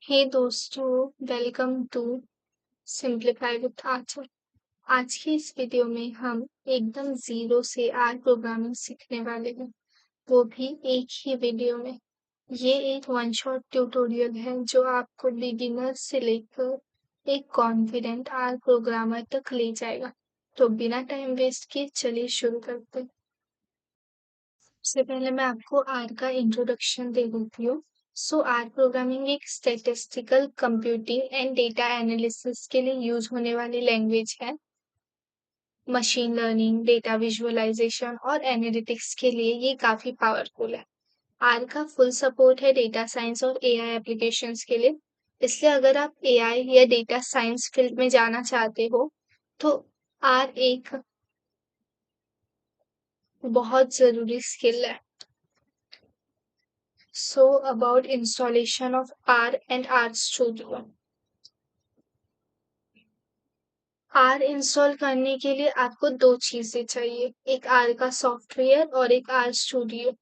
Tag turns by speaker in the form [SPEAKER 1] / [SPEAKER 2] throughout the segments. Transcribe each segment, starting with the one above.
[SPEAKER 1] हे दोस्तों, welcome to simplify with Archer. आज की इस वीडियो में हम एकदम जीरो से आर प्रोग्रामिंग सीखने वाले हैं, वो भी एक ही वीडियो में। ये एक वन शॉट ट्यूटोरियल है जो आपको बिगिनर से लेकर एक कॉन्फिडेंट आर प्रोग्रामर तक ले जाएगा। तो बिना टाइम वेस्ट किए चलिए शुरू करते हैं। सबसे पहले मैं आपको आर का इंट्रोडक्शन दे देती हूँ। आर प्रोग्रामिंग एक statistical computing and data analysis के लिए यूज होने वाली लैंग्वेज है। मशीन लर्निंग, डेटा विजुअलाइजेशन और एनालिटिक्स के लिए ये काफी पावरफुल है। आर का फुल सपोर्ट है डेटा साइंस और एआई एप्लीकेशंस के लिए। इसलिए अगर आप एआई या डेटा साइंस फील्ड में जाना चाहते हो तो आर एक बहुत जरूरी स्किल है। About installation of R and R Studio. R install करने के लिए आपको दो चीजें चाहिए, एक R का सॉफ्टवेयर और एक R स्टूडियो।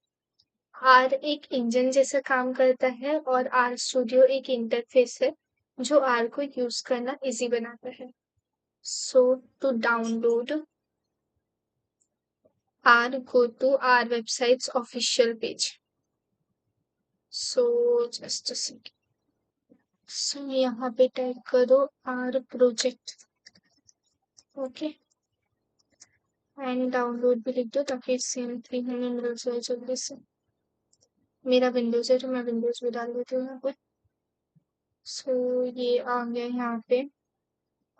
[SPEAKER 1] R एक इंजन जैसा काम करता है और R स्टूडियो एक इंटरफेस है जो R को यूज करना इजी बनाता है। To download R, go to our website's official page. Just a second. यहाँ पे टाइप करो R project, okay, and download भी लिख दो ताकि सेम थिंग हमें मिल जाए जल्दी से। मेरा विंडोज है तो मैं विंडोज भी डाल देती हूँ यहाँ पे। ये आ गया यहाँ पे।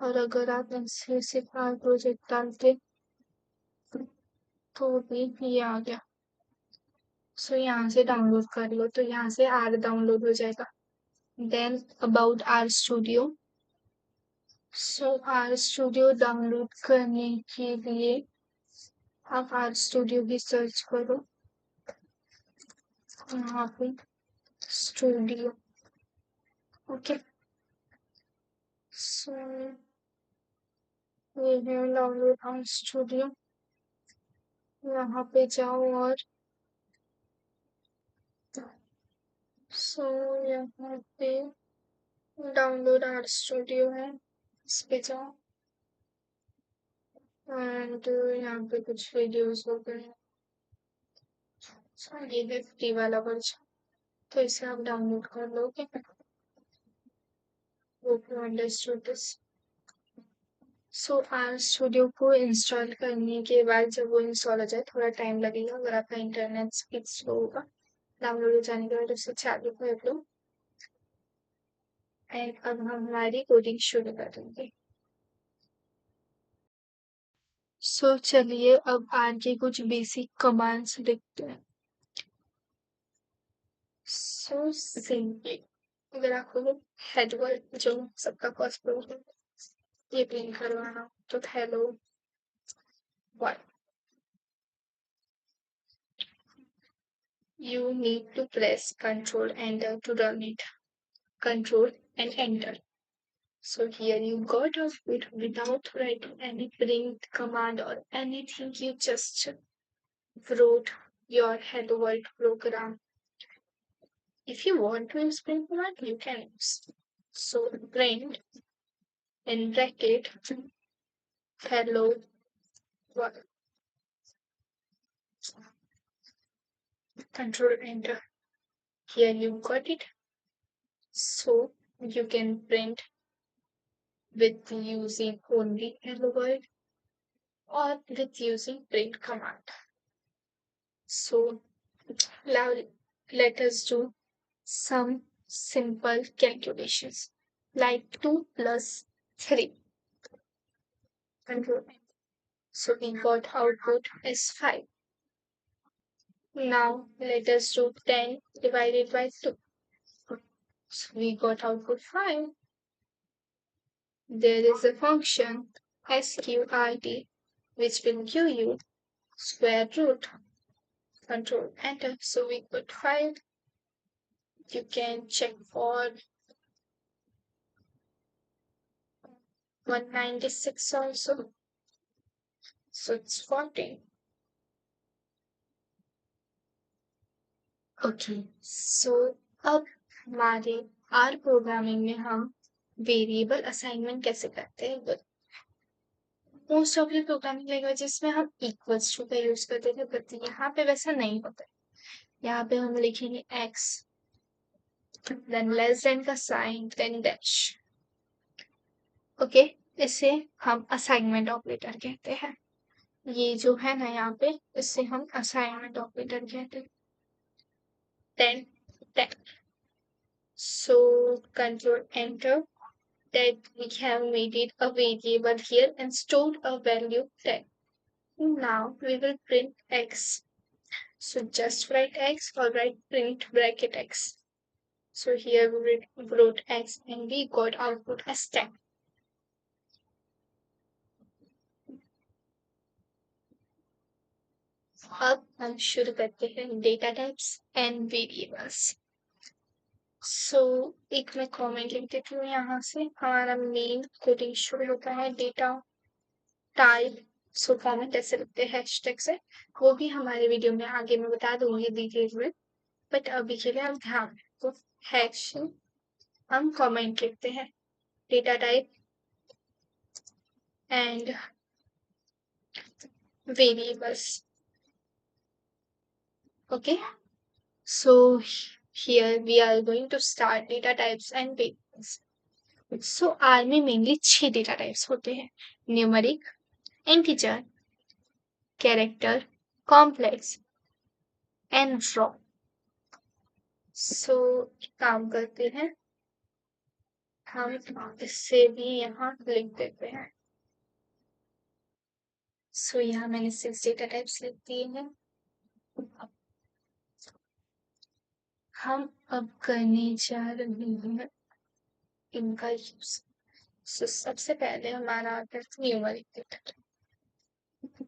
[SPEAKER 1] और अगर आप ऐसे सिर्फ आर प्रोजेक्ट डालते तो भी ये आ गया। यहाँ से डाउनलोड कर लो, तो यहाँ से आर डाउनलोड हो जाएगा। Then about R studio. R studio download करने के लिए आप आर स्टूडियो भी सर्च करो यहाँ पे, स्टूडियो, ओके। ये है डाउनलोड आर स्टूडियो। यहाँ पे जाओ और यहाँ पे डाउनलोड आर स्टूडियो है, इस पे जाओ एंड यहाँ पे कुछ वीडियोस हो गए हैं। ये है फ्री वाला वर्जन, तो इसे आप डाउनलोड कर लो, okay. Hope you understood this. R studio को इंस्टॉल करने के बाद जब वो इंस्टॉल हो जाए, थोड़ा टाइम लगेगा अगर आपका इंटरनेट स्पीड स्लो होगा। डाउनलोड हो जाने के बाद उसे चालू कर लो एंड अब हम हमारी कोडिंग शुरू करेंगे। चलिए अब आर के कुछ बेसिक कमांड्स लिखते हैं। सिंपली अगर आपको हेड वर्ड जो सबका फर्स्ट प्रोग्राम ये प्रिंट करवाना तो hello word, you need to press Control Enter to run it. Control and Enter. Here you got output without writing any print command or anything. You just wrote your hello world program. If you want to use print command, you can use. Print in bracket hello world. Control Enter. Here you got it. You can print with using only hello world or with using print command. Now let us do some simple calculations like 2 plus 3. Control. We got output as 5. Now let us do 10 divided by 2. We got output 5. There is a function sqrt which will give you square root. Control Enter. We got 5. You can check for 196 also. It's 40. Okay. अब हमारे R programming में हम variable assignment कैसे करते हैं? Most of the programming languages में हम equals to का यूज करते थे, बट यहाँ पे वैसा नहीं होता है। यहाँ पे हम लिखेंगे x, देन लेस देन का साइन, देन डैश। ओके, इसे हम असाइनमेंट ऑपरेटर कहते हैं। ये जो है ना यहाँ पे, इससे हम असाइनमेंट ऑपरेटर कहते हैं। then that, so control enter, that we have made it a variable here and stored a value 10. Now we will print x. So just write x or write print bracket x. So here we wrote x and we got output as 10. अब हम शुरू करते हैं data types and variables. सो एक मैं comment लिख देती हूँ यहाँ से। हमारा मेन कोडिंग शुरू होता है डेटा टाइप। सो कमेंट ऐसे लिखते हैं हैशटैग से, वो भी हमारे वीडियो में आगे मैं बता दूंगी डिटेल में, बट अभी के लिए हम ध्यान तो हैश हम कमेंट लिखते हैं data type and variables. Okay, so here we are going to start data types and variables. So R में mainly 6 data types होते हैं: numeric, integer, character, complex and raw. So काम करते हैं, हम इससे भी यहाँ लिख देते हैं। So यहाँ मैंने 6 data types लिख दिए हैं। हम अब करने जा रहे हैं इनका यूज। So सबसे पहले हमारा आता है numeric data type.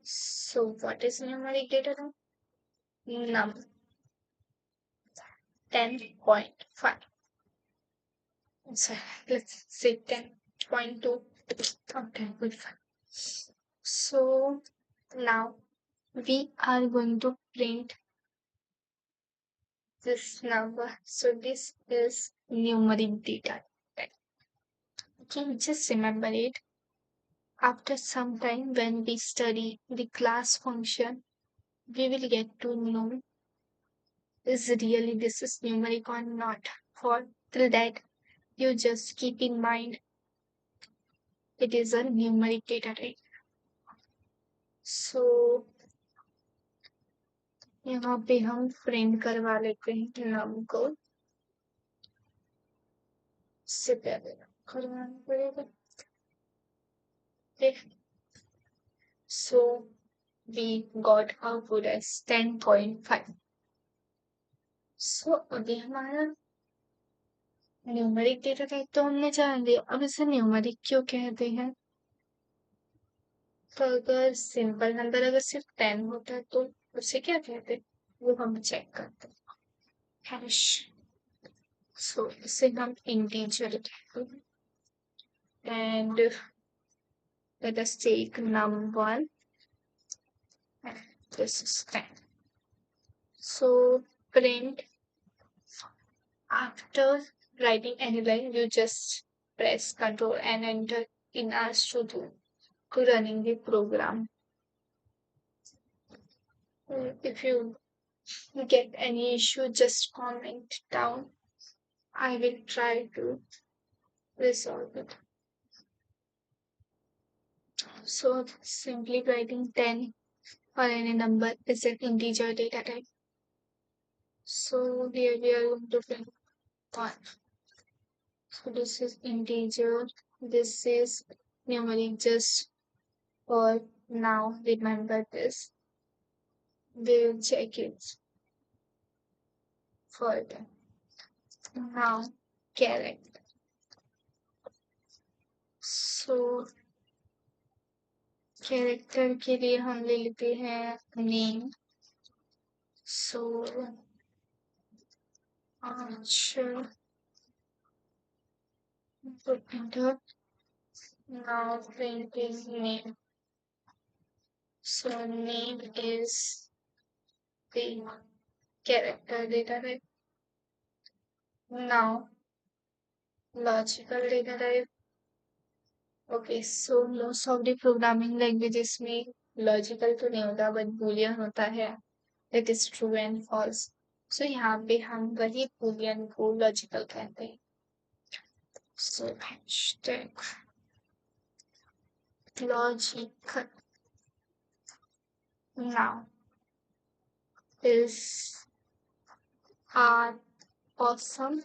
[SPEAKER 1] So what is numeric data type? Num 10.5. So let's say 10.2 or 10.5. So now we are going to print this number. So this is numeric data type. Okay, just remember it. After some time, when we study the class function, we will get to know is really this is numeric or not. For till that, you just keep in mind it is a numeric data type. So यहाँ पे हम print करवा लेते हैं नाम को, इससे पहले करवाना पड़ेगा। So we got output as 10.5. So अभी हमारा न्यूमेरिक डेटा टाइप तो हमने जान लिया, अब इसे न्यूमेरिक क्यों कहते हैं? तो अगर सिंपल नंबर अगर सिर्फ 10 होता है तो उसे क्या कहते हैं, वो हम चेक करते हैं। हैश, सो इसे हम इंटीजर कहते हैं। And let us take num1 and this is 10. So print, after writing any line, you just press Ctrl and enter in RStudio to running the program. If you get any issue, just comment down. I will try to resolve it. So simply writing 10 or any number is an integer data type. So here we are going to print 1. So this is integer, this is numeric, just for now remember this. We'll check it further. Now character. So character के लिए हम ले लेते हैं name. सो अच्छा, enter. Now printing name. So name is the character data type. Now logical data type. Okay, so most of the programming languages में logical तो नहीं होता बट बूलियन होता है. That is true and false. So यहाँ पे हम वही बूलियन को लॉजिकल कहते हैं. So hashtag logical now is are awesome.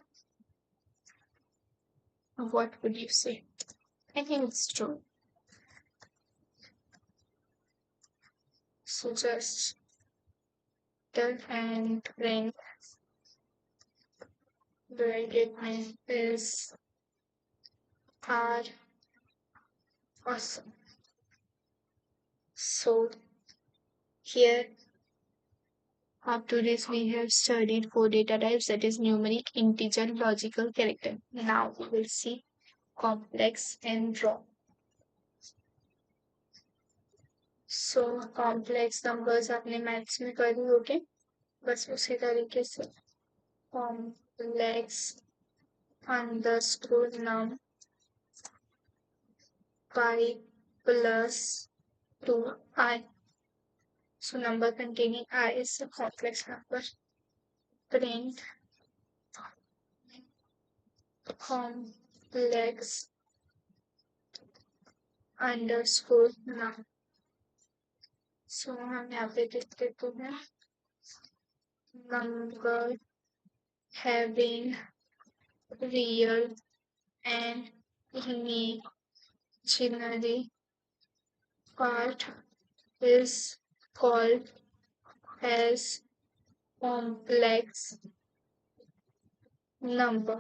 [SPEAKER 1] What would you say? I think it's true. So just tell and print bracket is are awesome. So here up to this we have studied four data types, that is numeric, integer, logical, character. Now we will see complex and raw. So complex numbers आपने maths में करी होगे, बस उसी तरीके से complex underscore num pi plus 2i. So number containing I is a complex number. Print complex underscore num. So हम यहाँ पे लिख देते हैं number having real and imaginary part is called as complex number.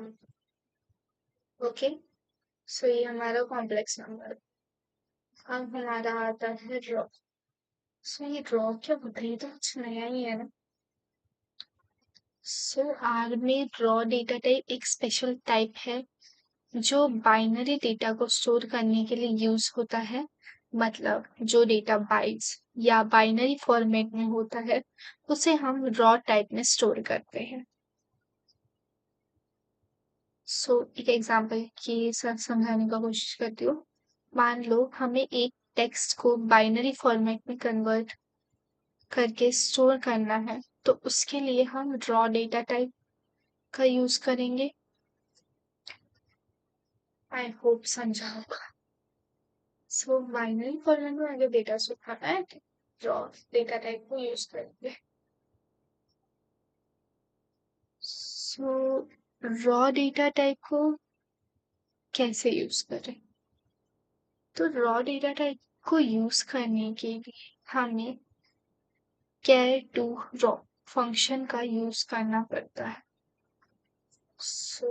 [SPEAKER 1] Okay, so ये हमारा complex number. अब हमारा आता है raw. So ये raw क्या होता है, ये तो कुछ नया ही है ना. सो आर में रॉ डेटा टाइप एक स्पेशल टाइप है जो बाइनरी डेटा को स्टोर करने के लिए यूज होता है. मतलब जो डेटा बाइट्स या बाइनरी फॉर्मेट में होता है उसे हम रॉ टाइप में स्टोर करते हैं. सो एक एग्जांपल के साथ समझाने का कोशिश करती हूँ. मान लो हमें एक टेक्स्ट को बाइनरी फॉर्मेट में कन्वर्ट करके स्टोर करना है, तो उसके लिए हम रॉ डेटा टाइप का यूज करेंगे. आई होप समझा होगा. सो बाइनरी फॉर्मेट में अगर डेटा स्टोर करना है, रॉ डेटा टाइप को यूज करेंगे. सो रॉ डेटा टाइप को कैसे यूज करें? तो रॉ डेटा टाइप को यूज करने के लिए हमें care to raw फंक्शन का यूज करना पड़ता है. सो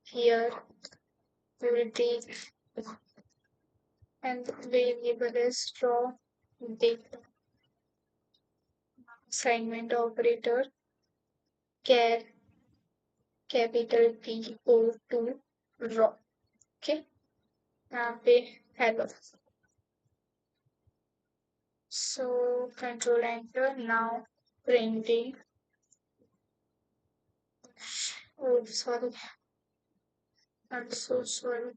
[SPEAKER 1] here we will take and the variable is raw data assignment operator care capital T O 2 raw. Okay, यहाँ पे hello. So control enter. Now printing. Oh sorry, I'm so sorry.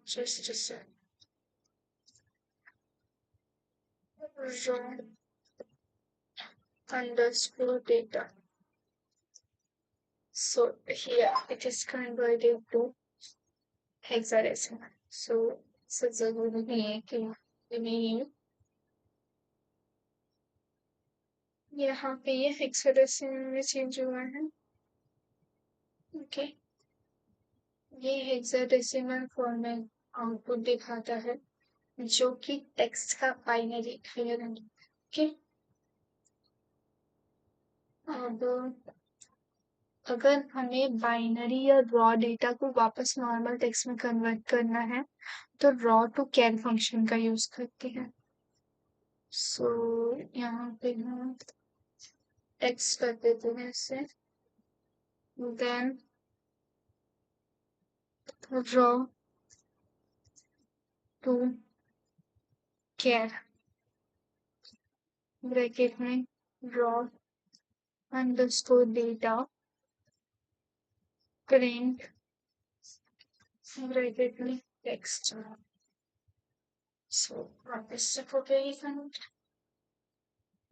[SPEAKER 1] Just a sec. Raw underscore data. So here it is converted to hexadecimal. So जरूरी नहीं है कि नहीं यहाँ पे ये हेक्साडेसिमल में चेंज हुआ है. ओके, ये हेक्साडेसिमल फॉर्मेट आउटपुट दिखाता है जो कि टेक्स्ट का बाइनरी है. ओके, अब अगर हमें बाइनरी या रॉ डेटा को वापस नॉर्मल टेक्स्ट में कन्वर्ट करना है तो रॉ टू कैर फंक्शन का यूज करते हैं. सो यहाँ पे हम टेक्स्ट कर देते हैं इसे, then raw to char bracket में raw underscore data print bracket में टेक्स्ट। सो आप इससे हो गया ये फंड।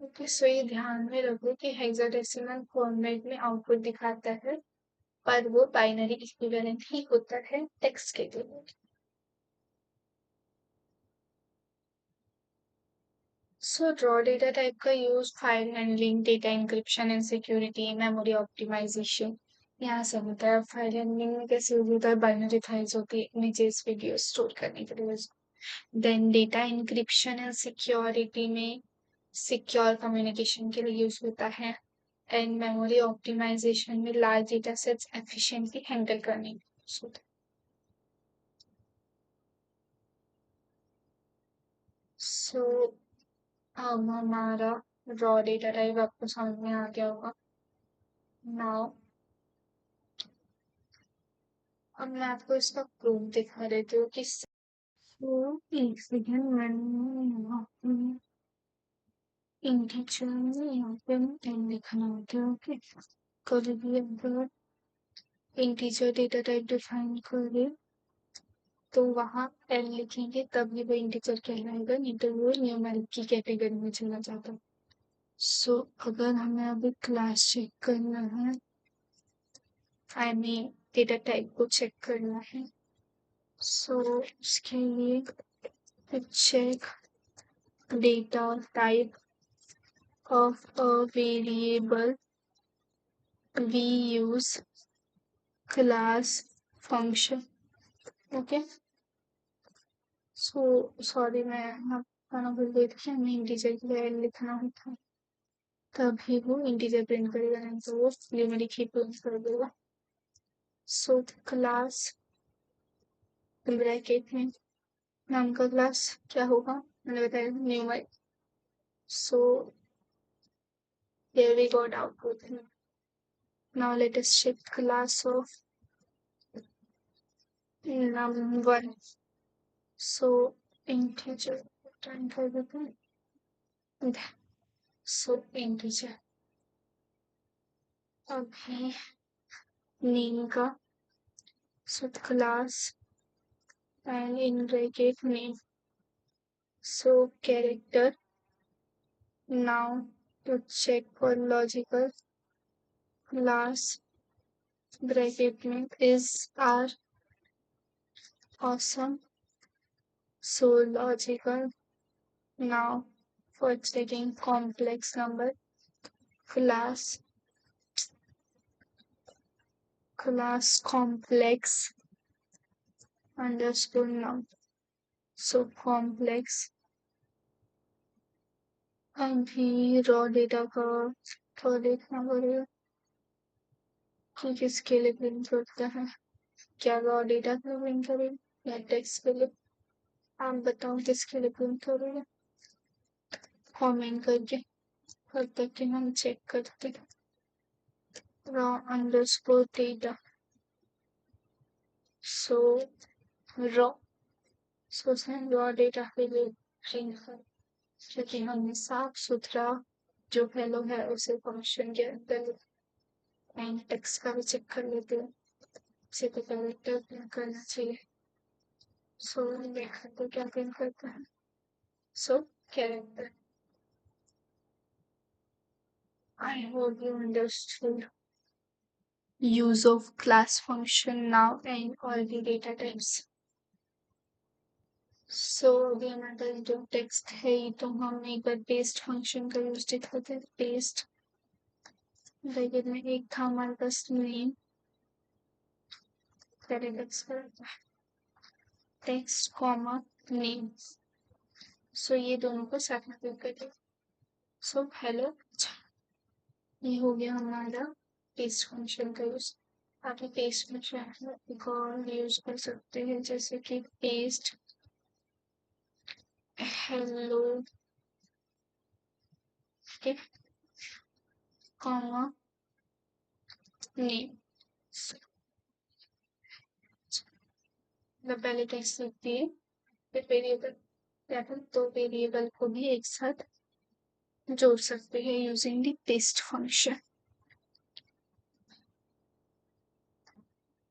[SPEAKER 1] ओके, सो ये ध्यान में रखो कि हेक्साडेसिमल फॉर्मेट में आउटपुट दिखाता है, पर वो बाइनरी इक्विवेलेंट ही होता है टेक्स्ट के लिए। सो ड्रॉ डेटा टाइप का use file handling, data encryption and security, memory optimization, यहाँ सब होता है। फाइल हैंडलिंग में कैसे यूज होता है, बाइनरी फाइल्स होती है, इमेजेस वीडियो स्टोर करने के लिए। Then data encryption and security में सिक्योर कम्युनिकेशन के लिए यूज होता है। एंड मेमोरी ऑप्टिमाइजेशन में large data sets efficiently handle करने के लिए यूज होता है। सो अब हमारा रॉ डेटा टाइप आपको समझ में आ गया होगा। नाउ अब मैं आपको इसका प्रूफ दिखा देती हूँ कि एक सेकेंड मैंने यहाँ पे इंटीजर में यहाँ पे n लिखना होता है। ओके, कभी भी अगर इंटीजर डेटा टाइप डिफाइन करें तो वहाँ n लिखेंगे तभी वो इंटीजर कहलाएगा, नहीं तो वो न्यूमेरिक की कैटेगरी में चला जाता है। सो अगर हमें अभी क्लास चेक करना है, आई मीन डेटा टाइप को चेक करना है, सो उसके लिए check data type of a variable, we use class function. Okay, so sorry मैं खाना भूल गई थी, हमें इंटीजर के लिए लिखना होता है तभी वो इंटीजर प्रिंट करेगा, नहीं तो वो न्यूमेरिक ही प्रिंट कर देगा। सो क्लास ब्रैकेट में नाम का क्लास क्या होगा, मैंने बताया numeric. So here we got output. Now let us check class of number. So integer return कर देते हैं। So integer अभी name का so class and in bracket name. So character. Now to check for logical, class bracket name is our awesome. So logical. Now for checking complex number, class complex underscore num. So complex अभी raw data का तो देखना पड़ेगा कि किसके लिए print करता है, क्या रॉ डेटा के लिए प्रिंट करेगा या टेक्स्ट के लिए। आप बताओ किसके लिए प्रिंट करेगा, कमेंट करके, तब तक कि हम चेक करते। रॉ अंडरस्कोर डेटा, सो रॉ रॉ डेटा के लिए प्रिंट कर, क्योंकि हमने साफ सुथरा जो वैल्यू है उसे फंक्शन के अंदर एंड टेक्स्ट का भी चेक कर लेते हैं, उसे तो कैरेक्टर प्रिंट करना चाहिए। सो देखा तो क्या प्रिंट करता है, सो character. I hope you understood use of class function now and all the data types. सो अभी हमारा जो टेक्स्ट है ये तो हम एक बार पेस्ट फंक्शन का यूज दिखाते हैं। पेस्ट ब्रैकेट में एक था हमारे पास नेम, पहले टेक्स्ट कॉमा नेम, सो ये दोनों को साथ में प्रिंट करते। सो हेलो, ये हो गया हमारा पेस्ट फंक्शन का यूज। आप पेस्ट फंक्शन को यूज कर सकते हैं, जैसे कि पेस्ट हेलो के कॉमा नेम, मतलब पहले टेक्स्ट लिखती है फिर वेरिएबल, या फिर दो वेरिएबल को भी एक साथ जोड़ सकते हैं यूजिंग द पेस्ट फंक्शन।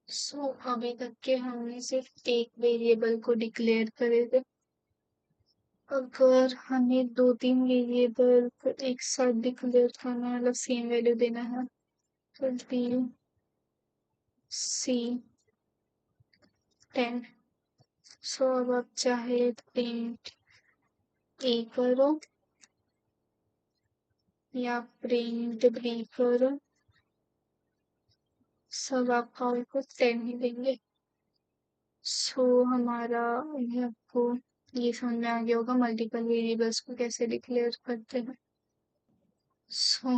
[SPEAKER 1] अभी तक के हमने सिर्फ एक वेरिएबल को डिक्लेयर करे थे। अगर हमें 2-3 वेरिएबल को एक साथ डिक्लेयर करना है, मतलब सेम वैल्यू देना है, तो बी सी 10। अब आप चाहे प्रिंट ए करो या प्रिंट बी करो, सब आपका आउटपुट 10 ही देंगे। हमारा ये आपको ये समझ में आ गया होगा मल्टीपल वेरिएबल्स को कैसे डिक्लेयर करते हैं।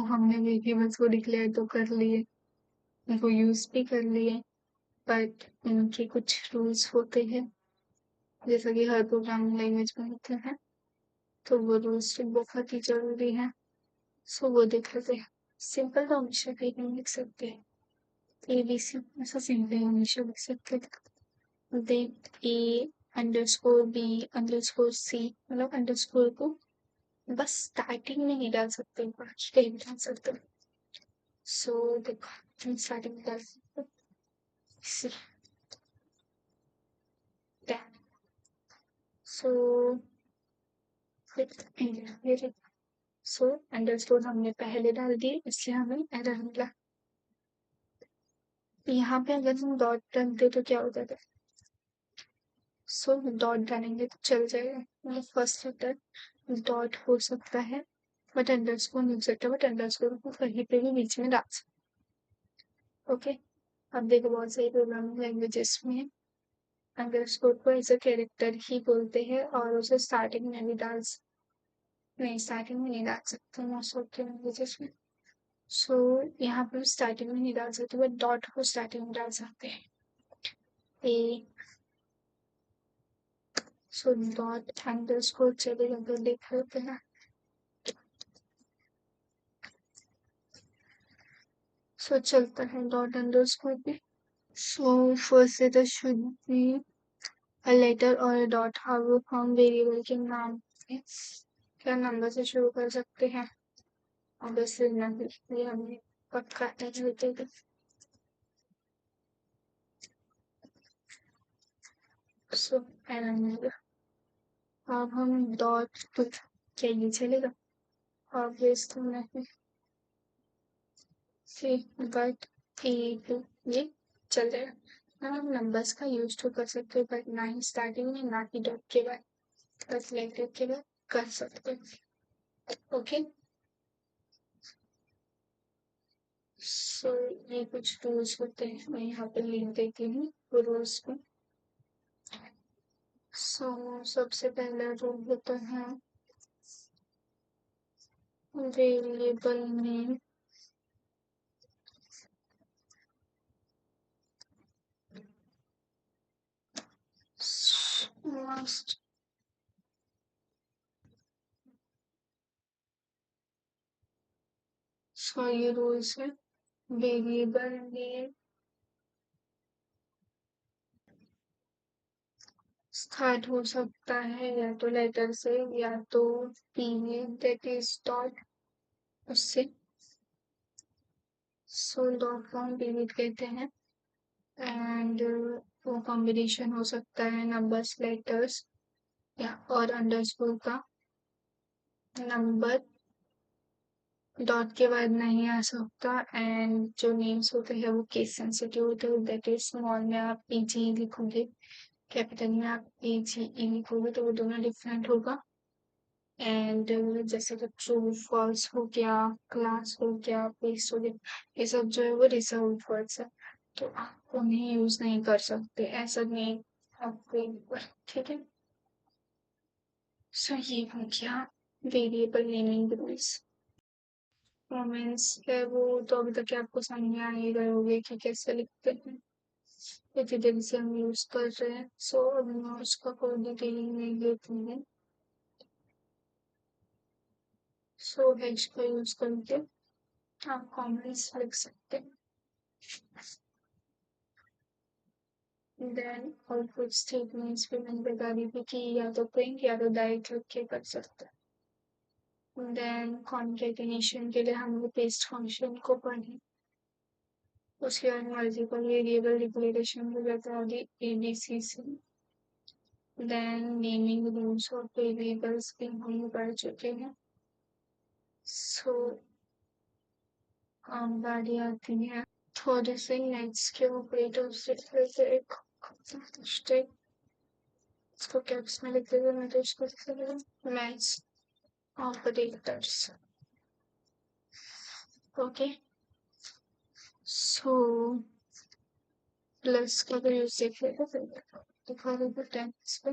[SPEAKER 1] हमने वेरिएबल्स को डिक्लेयर तो कर लिए, उनको यूज भी कर लिए, बट उनके कुछ रूल्स होते हैं जैसा कि हर प्रोग्रामिंग लैंग्वेज में होते हैं, तो वो रूल्स भी बहुत ही जरूरी है। वो देख लेते हैं। सिंपल तो हमेशा कहीं नहीं लिख सकते हैं, ABC ऐसा सिंपल हमेशा लिख सकते हैं। देन A_B_C, मतलब अंडरस्कोर को बस स्टार्टिंग में नहीं डाल सकते, बाकी कहीं भी डाल सकते। देखो हम स्टार्टिंग में डाल सकते C टैग। अंडरस्कोर हमने पहले डाल दिए, इसलिए हमें एरर मिला। यहाँ पे अगर हम डॉट डालते तो क्या होता था? डॉट डालेंगे तो चल जाएगा, मतलब फर्स्ट लेटर डॉट हो सकता है, बट अंडरस्कोर नहीं हो सकता, बट अंडरस्कोर को कहीं पे भी बीच में डाल सकते। ओके, अब देखो बहुत सारी प्रोग्रामिंग लैंग्वेजेस में अंडरस्कोर को एज अ कैरेक्टर ही बोलते हैं और उसे स्टार्टिंग में भी नहीं, स्टार्टिंग में नहीं डाल सकते मोस्ट ऑफ द लैंग्वेजेस में। यहाँ पर स्टार्टिंग में नहीं डाल सकते, बट डॉट को स्टार्टिंग में डाल सकते हैं। ए डॉट अंडरस्कोर चलेगा तो देख लेते हैं। चलता है डॉट अंडरस्कोर भी। first letter should be a letter or a dot। how हम वेरिएबल के नाम क्या नंबर से शुरू कर सकते हैं? ऑब्वियसली नहीं, ये हमने पक्का टच होते थे। अब हम डॉट क्या ये चलेगा? ऑब्वियसली नहीं, बट ये चल जाएगा ना। हम नंबर्स का यूज तो कर सकते हैं, बट ना ही स्टार्टिंग में, ना ही डॉट के बाद, बस लेटर के बाद कर सकते हैं। ओके, ये कुछ रूल्स होते हैं, मैं यहाँ पे लिख देती हूँ वो रूल्स को। सबसे पहला रूल होता है वेरिएबल नेम must ये रूल्स है। वेरिएबल नेम स्टार्ट हो सकता है या तो लेटर से या तो पी में, दैट इज डॉट, उससे डॉट को हम पीवीट कहते हैं। एंड वो कॉम्बिनेशन हो सकता है नंबर्स लेटर्स या और अंडरस्कोर का। नंबर डॉट के बाद नहीं आ सकता, एंड जो नेम्स होते हैं वो केस सेंसिटिव होते हैं, दैट इज स्मॉल में आप पीजी लिखोगे, कैपिटल में आप पीजीई लिखोगे, तो वो दोनों डिफरेंट होगा। एंड जैसे कि ट्रू फॉल्स हो गया, क्लास हो गया, पेस्ट हो गया, ये सब जो है वो रिजर्व वर्ड्स है, तो आप उन्हें यूज नहीं कर सकते, ऐसा नहीं आपको। ठीक है, ये हो गया वेरिएबल नेमिंग रूल्स। कमेंट्स है वो तो अभी तक आपको समझ में आ ही गए होंगे कि कैसे लिखते हैं, इतनी देर से हम यूज कर रहे हैं। अब मैं उसका कोई डिटेलिंग नहीं लेती हूँ। हैश का यूज करके आप कमेंट्स लिख सकते हैं। देन और कुछ स्टेटमेंट्स भी मैंने बता दी थी कि या तो प्रिंट या तो डायरेक्ट लिख के कर सकते हैं। देन कॉन्केटिनेशन के लिए हम पेस्ट फंक्शन को पढ़ें। उसके बाद मल्टीपल वेरिएबल रिप्रेजेंटेशन हो जाता है एबीसी से। Then naming rules of variables भी हम पढ़ चुके हैं। सो बारी आती है थोड़े से नेक्स्ट के ऑपरेटर से फिर एक स्टेप इसको कैप्स में लिख देते मैं तो इसको maths operators. Okay so plus का तो यूज देख लेते फिर दिखा देते 10 पे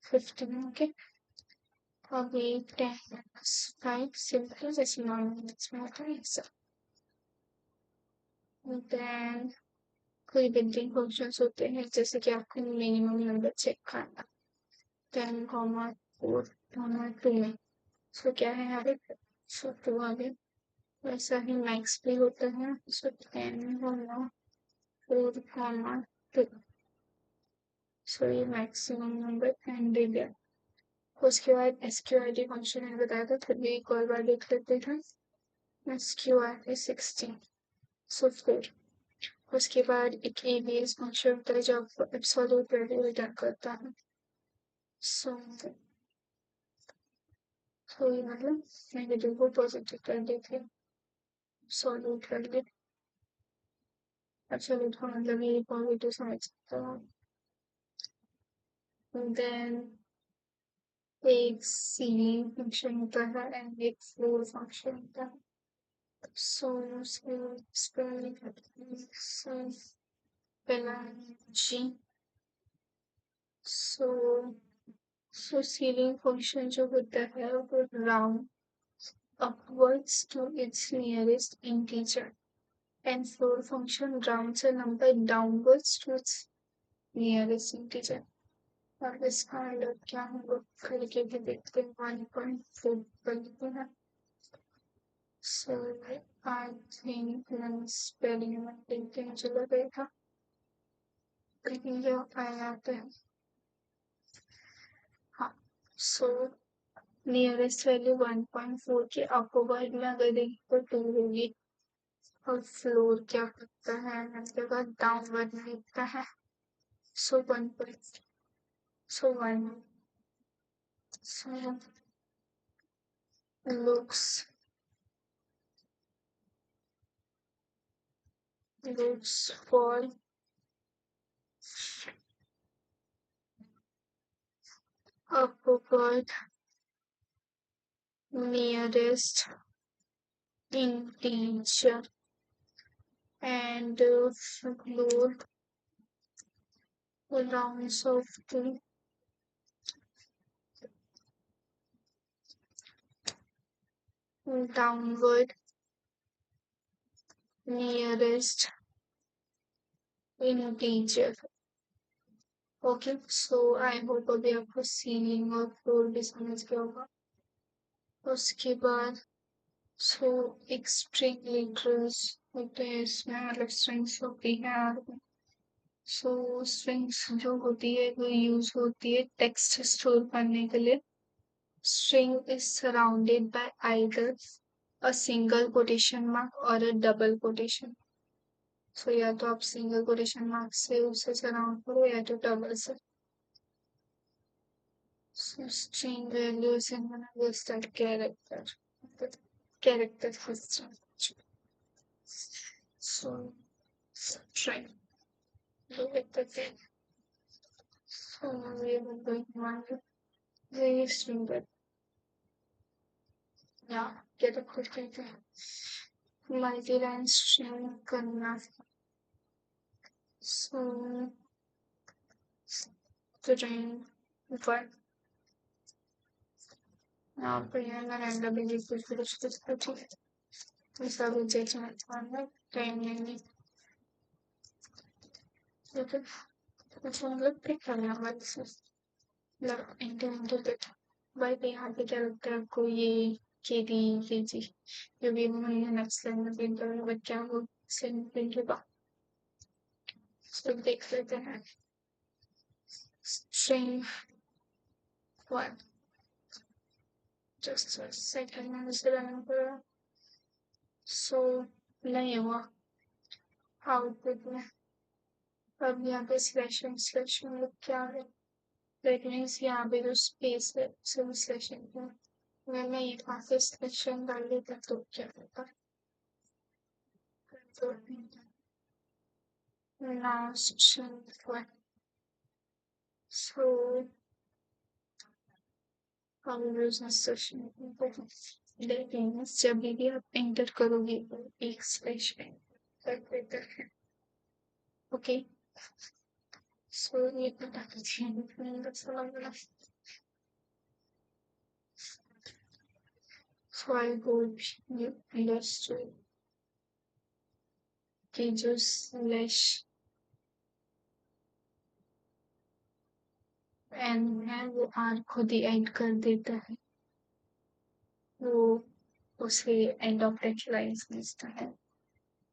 [SPEAKER 1] 15। ओके अभी 10 - 5 सिंपल जैसे नॉर्मल मैथ्स में होता है ऐसा। देन कोई बिल्डिंग फंक्शंस होते हैं जैसे कि आपको मिनिमम नंबर चेक करना 10,4,2 में। सो क्या है यहाँ पे सो 2 आगे वैसा ही मैक्स भी होता है सो 10,4,2। सो ये मैक्सिमम नंबर 10 दे दिया। उसके बाद एसक्यूआरटी फंक्शन मैंने बताया था फिर भी एक और बार देख लेते थे। एसक्यूआरटी 16 सो 4। उसके बाद एक एबीएस फंक्शन होता है जो आपको एब्सोल्यूट वैल्यू रिटर्न करता है। सो ये मतलब नेगेटिव को पॉजिटिव कर देते हैं एब्सोल्यूट वैल्यू। एब्सोल्यूट का मतलब ये पॉजिटिव समझ सकते हो। देन एक सीलिंग फंक्शन होता है एंड एक फ्लोर फंक्शन होता है। सो पहला जी सो सीलिंग फंक्शन जो होता है वो round upwards to its nearest integer and floor function rounds a number downwards to its nearest integer। अब इसका मतलब क्या हम लोग करके भी देखते हैं 1.4 बनते हैं। सो आई थिंक स्पेलिंग में देखते हैं चलो देखा लेकिन जो आए आते हैं। हाँ सो नियरेस्ट वैल्यू 1.4 के अपवर्ड में अगर देखें तो 2 होगी और फ्लोर क्या करता है मतलब डाउनवर्ड में लिखता है सो 1.4 सो 1 so looks for upward nearest integer and floor rounds of the downward nearest integer। Okay so I hope अभी आपको सीलिंग और फ्लोर भी समझ गया होगा। उसके बाद सो एक स्ट्रिंग लिटरल्स होते हैं इसमें मतलब स्ट्रिंग्स होती है सो स्ट्रिंग्स जो होती है वो यूज होती है टेक्स्ट स्टोर करने के लिए। String is surrounded by either a single quotation mark और अ डबल कोटेशन। सो या तो आप सिंगल कोटेशन मार्क से उसे सराउंड करो या तो डबल से। So string values in one of the character. The character system. So string. Look at the thing. So we are going one very string that. Yeah, get a quick thing. Multi-line string करना। So string one. यहाँ पे ये ना randomly कुछ ऐसा कुछ चाहिए time नहीं लेकिन कुछ मतलब पिक करना मतलब इंटर भाई पे यहाँ पे क्या लगता है आपको ये केडी केजी जो भी हमने नेक्स्ट लाइन में प्रिंट करेंगे बट क्या वो सेम प्रिंट होगा सब देख लेते हैं। स्ट्रिंग वन जस्ट सेकंड में उसे रन करो सो नहीं हुआ आउटपुट में। अब यहाँ पे स्लेशन लुक क्या है, दैट मीन्स यहाँ पे जो स्पेस है सिर्फ स्लेशन है। अगर मैं यहाँ पे स्लेशन डाल देता तो क्या होता, तो लास्ट वन। सो हम यूज सेशन दैट मीन्स जब भी आप एंटर करोगे तो एक स्लेशन कर देता है। ओके, सो ये पता कीजिए। So I hope you understood कि जो स्लैश एन है वो आर खुद ही एंड कर देता है, वो उसे एंड ऑफ टेक्स्ट लाइन्स भेजता है।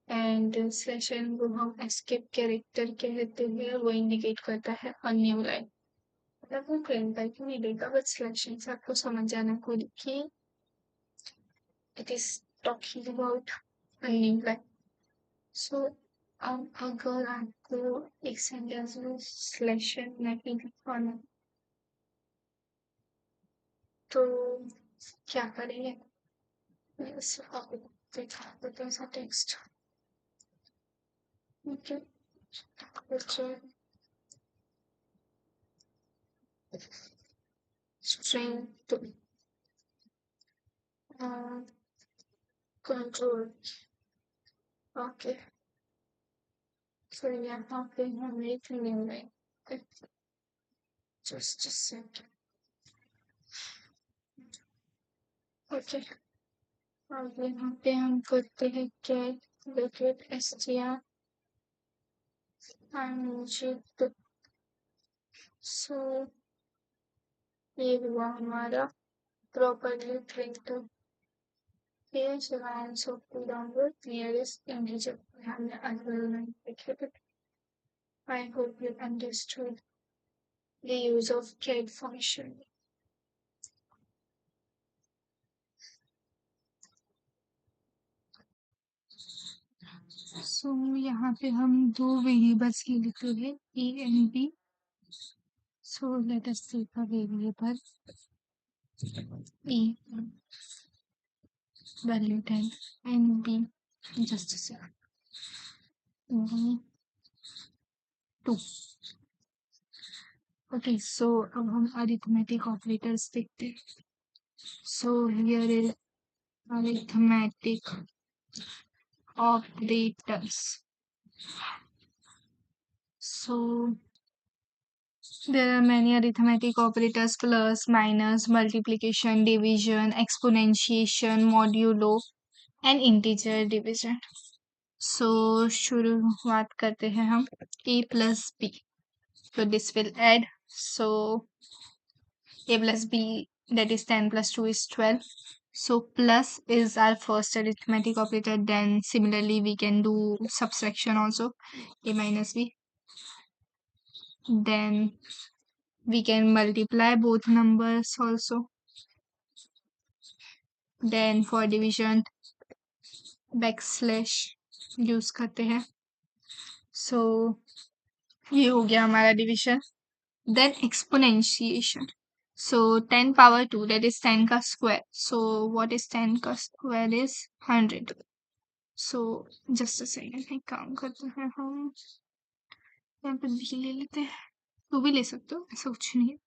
[SPEAKER 1] एंड स्लैश एन को हम एस्केप कैरेक्टर कहते हैं, वो इंडिकेट करता है अ न्यू लाइन। मतलब वो प्रिंट टाइप नहीं देगा, बट स्लैश एन से आपको समझ जाना खुद कि it is talking about a new line. So अब अगर आपको एक सेंटेंस में स्लैश एन नहीं लिखवाना तो क्या करेंगे, इस दिखा देते हैं ऐसा टेक्स्ट। ओके, कुछ string to control. Okay, so यहाँ पे हम लिख लेंगे just a second। ओके, अब यहाँ पे हम करते हैं get bracket str तो सो ये हुआ हमारा properly print. Here's the lines of the number nearest integer हमने अनरोल लिखे थे। I hope you understood the use of get function। सो यहाँ पे हम दो वेरिएबल्स के लिख रहे हैं A and B. So let us take a variable A value 10 and B just B 2। Okay, so अब हम अरिथमेटिक ऑपरेटर्स देखते हैं। So here is arithmetic operators। So there are many arithmetic operators: plus, minus, multiplication, division, exponentiation, modulo and integer division। So शुरुआत करते हैं हम a plus b। So this will add, so a plus b, that is 10 plus 2 is 12। So plus is our first arithmetic operator, then similarly we can do subtraction also, a minus b, then we can multiply both numbers also, then for division backslash use करते हैं। So ये हो गया हमारा division. Then exponentiation. So 10 power 2 that is 10 का square. So what is 10 का square is 100। So just a second, एक काम करते हैं हम यहाँ पे भी ले लेते हैं, तो भी ले सकते हो, ऐसा कुछ नहीं है।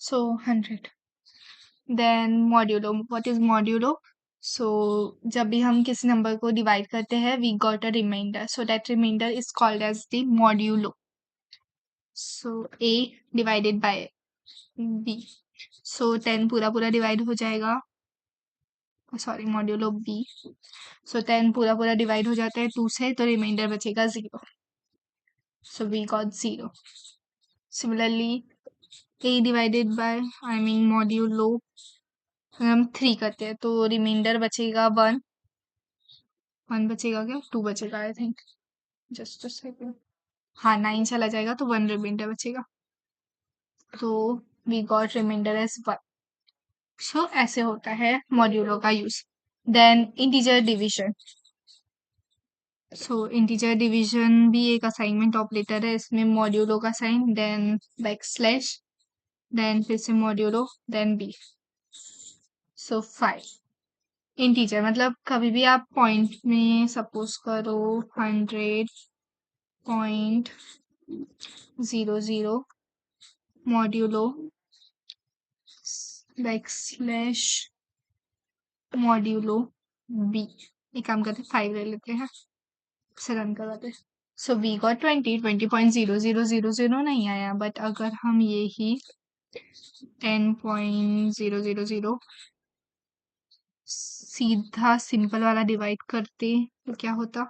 [SPEAKER 1] So 100। Then modulo, what is modulo? So जब भी हम किसी नंबर को डिवाइड करते हैं we got a reminder, so that reminder is called as the modulo. So a divided by b, so 10 पूरा पूरा डिवाइड हो जाएगा, सॉरी मॉड्यूलो b। सो 10 पूरा पूरा डिवाइड हो जाता है 2 से, तो रिमाइंडर बचेगा 0। So we got 0। Similarly a divided by I mean modulo हम 3 करते हैं तो रिमाइंडर बचेगा 1। 1 बचेगा क्या, 2 बचेगा I think, just a second. हाँ 9 चला जाएगा तो 1 रिमाइंडर बचेगा, तो we got reminder as 1। So ऐसे होता है मॉड्यूलो का use. Then integer division. So integer division भी एक असाइनमेंट ऑपरेटर है, इसमें मॉड्यूलो का sign, then back slash, then फिर से modulo, then B. So 5 integer मतलब कभी भी आप पॉइंट में सपोज करो 100.00 modulo back slash modulo B. एक काम करते 5 ले लेते हैं, से रन करवाते। सो वी गॉट 20.0000 नहीं आया, बट अगर हम ये ही 10.000 सीधा सिंपल वाला डिवाइड करते तो क्या होता।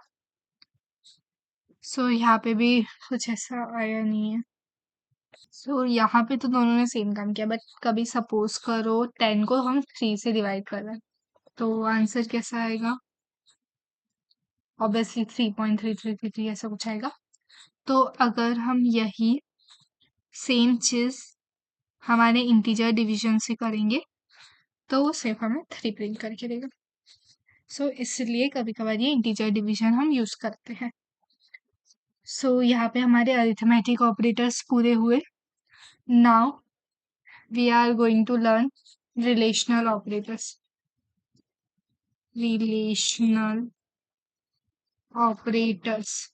[SPEAKER 1] सो यहाँ पे भी कुछ ऐसा आया नहीं है। सो यहाँ पे तो दोनों ने सेम काम किया, बट कभी सपोज करो 10 को हम 3 से डिवाइड कर रहे हैं तो आंसर कैसा आएगा। ऑब्वियसली 3.3333 ऐसा कुछ आएगा। तो अगर हम यही सेम चीज हमारे इंटीजर डिवीजन से करेंगे तो वो सिर्फ हमें 3 प्रिंट करके देगा। सो इसलिए कभी कभार ये इंटीजर डिवीजन हम यूज करते हैं। सो यहाँ पे हमारे अरिथमेटिक ऑपरेटर्स पूरे हुए। Now we are going to learn relational operators. Relational operators.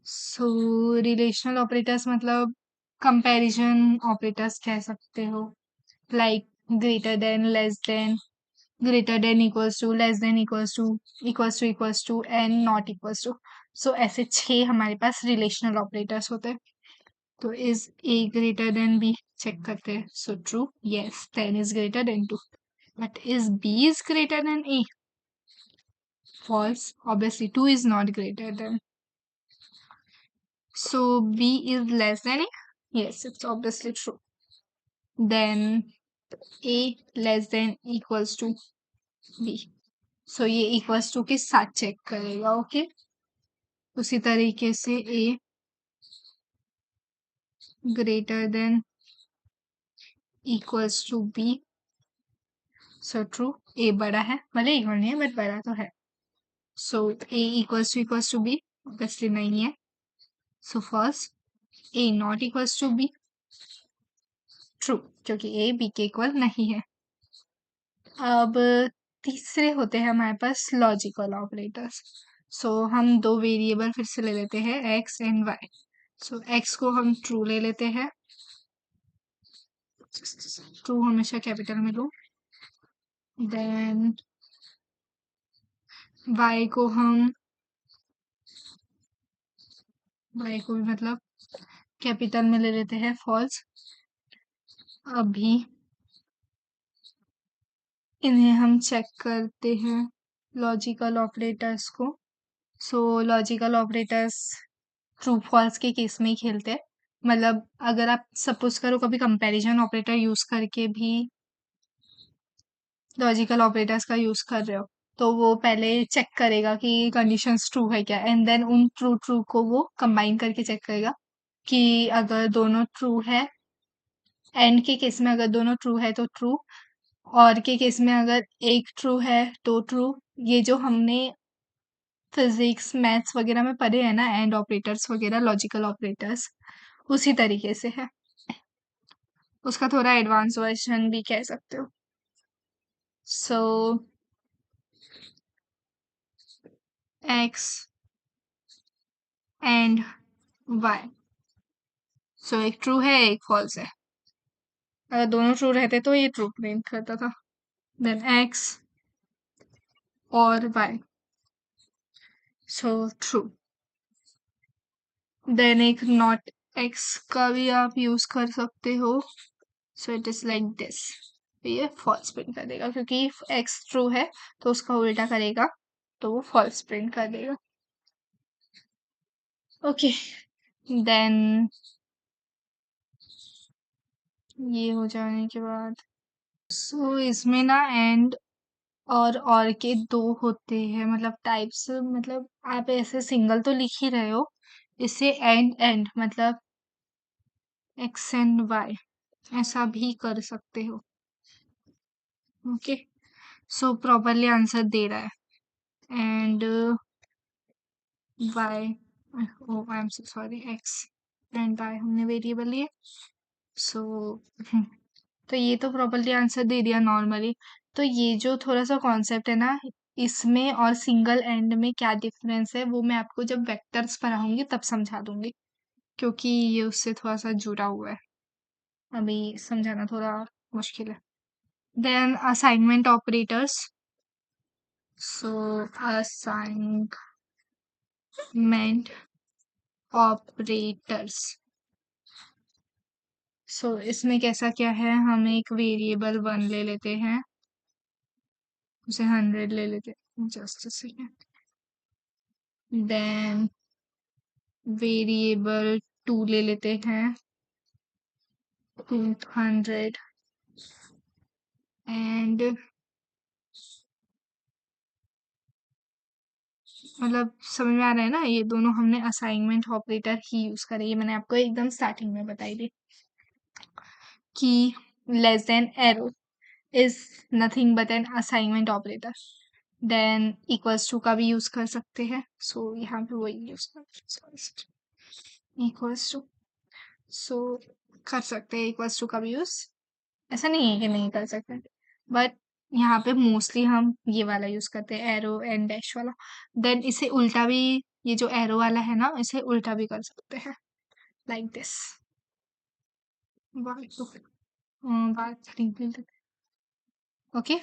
[SPEAKER 1] So relational operators मतलब कंपैरिजन ऑपरेटर्स कह सकते हो, like greater than, less than, greater than equals to, less than equals to and not equals to. So ऐसे 6 हमारे पास relational operators होते हैं। तो is A greater than B check करते हैं। So true, yes 10 is greater than 2, but is B is greater then A? False. Obviously 2 is not greater than. So B is less than A? Yes, it's obviously true. Then A less than equals to B. So ये equals to के साथ check करेगा, okay. उसी तरीके से A greater than equals to B. So true. A बड़ा है, भले इक्वल नहीं है बट बड़ा तो है। So A equals to B obviously नहीं है। So first A not equals to B. True, क्योंकि ए बी के इक्वल नहीं है। अब तीसरे होते हैं हमारे पास लॉजिकल ऑपरेटर्स। सो हम 2 वेरिएबल फिर से ले लेते हैं x and y. So x को हम ट्रू ले लेते हैं, ट्रू हमेशा कैपिटल में लो। देन वाई को भी मतलब कैपिटल में ले लेते हैं फॉल्स। अभी इन्हें हम चेक करते हैं लॉजिकल ऑपरेटर्स को। So logical operators true false के केस में ही खेलते हैं। मतलब अगर आप सपोज करो कभी कंपैरिजन ऑपरेटर यूज करके भी लॉजिकल ऑपरेटर्स का यूज कर रहे हो तो वो पहले चेक करेगा कि कंडीशंस ट्रू है क्या, एंड देन उन ट्रू ट्रू को वो कंबाइन करके चेक करेगा कि अगर दोनों ट्रू है, एंड के केस में अगर दोनों ट्रू है तो ट्रू, और के केस में अगर एक ट्रू है तो ट्रू। ये जो हमने फिजिक्स मैथ्स वगैरह में पढ़े हैं ना, एंड ऑपरेटर्स वगैरह, लॉजिकल ऑपरेटर्स, उसी तरीके से है। उसका थोड़ा एडवांस वर्जन भी कह सकते हो। सो एक्स एंड वाई। सो एक ट्रू है एक फॉल्स है। अगर दोनों ट्रू रहते तो ये ट्रू प्रिंट करता था। देन एक्स और वाई, सो ट्रू। देन एक नॉट एक्स का भी आप यूज कर सकते हो। So it is like this. ये फॉल्स प्रिंट कर देगा क्योंकि एक्स ट्रू है तो उसका उल्टा करेगा तो वो फॉल्स प्रिंट कर देगा। ओके, देन ये हो जाने के बाद सो इसमें ना एंड और के 2 होते हैं, मतलब टाइप्स। मतलब आप ऐसे सिंगल तो लिख ही रहे हो, इससे एंड एंड मतलब एक्स एंड वाई ऐसा भी कर सकते हो। ओके, सो प्रॉपरली आंसर दे रहा है। And y, oh I am so sorry, x and y हमने वेरिएबल लिए। सो तो ये तो प्रॉपर्ली आंसर दे दिया नॉर्मली। तो ये जो थोड़ा सा कॉन्सेप्ट है ना, इसमें और सिंगल एंड में क्या डिफरेंस है वो मैं आपको जब वेक्टर्स पढ़ाऊंगी तब समझा दूंगी, क्योंकि ये उससे थोड़ा सा जुड़ा हुआ है, अभी समझाना थोड़ा मुश्किल है। Then assignment operators. So assignment operators, so इसमें कैसा क्या है, हम एक वेरिएबल 1 ले लेते हैं, उसे 100 ले लेते हैं, just a second. Then variable 2 ले लेते हैं, 200, एंड मतलब समझ में आ रहा है ना, ये दोनों हमने असाइनमेंट ऑपरेटर ही यूज करे, ये मैंने आपको एकदम स्टार्टिंग में बताई थी कि less than arrow is nothing but an assignment operator. Then equals to का भी यूज कर सकते हैं, सो यहाँ पे वही यूज कर इक्वल्स टू, सो कर सकते हैं इक्वल्स टू का भी यूज, ऐसा नहीं है कि नहीं कर सकते, बट यहाँ पे मोस्टली हम ये वाला यूज करते हैं, एरो एंड डैश वाला। देन इसे उल्टा भी, ये जो एरो वाला है ना, इसे उल्टा भी कर सकते हैं, लाइक दिस, बात थ्री, ओके।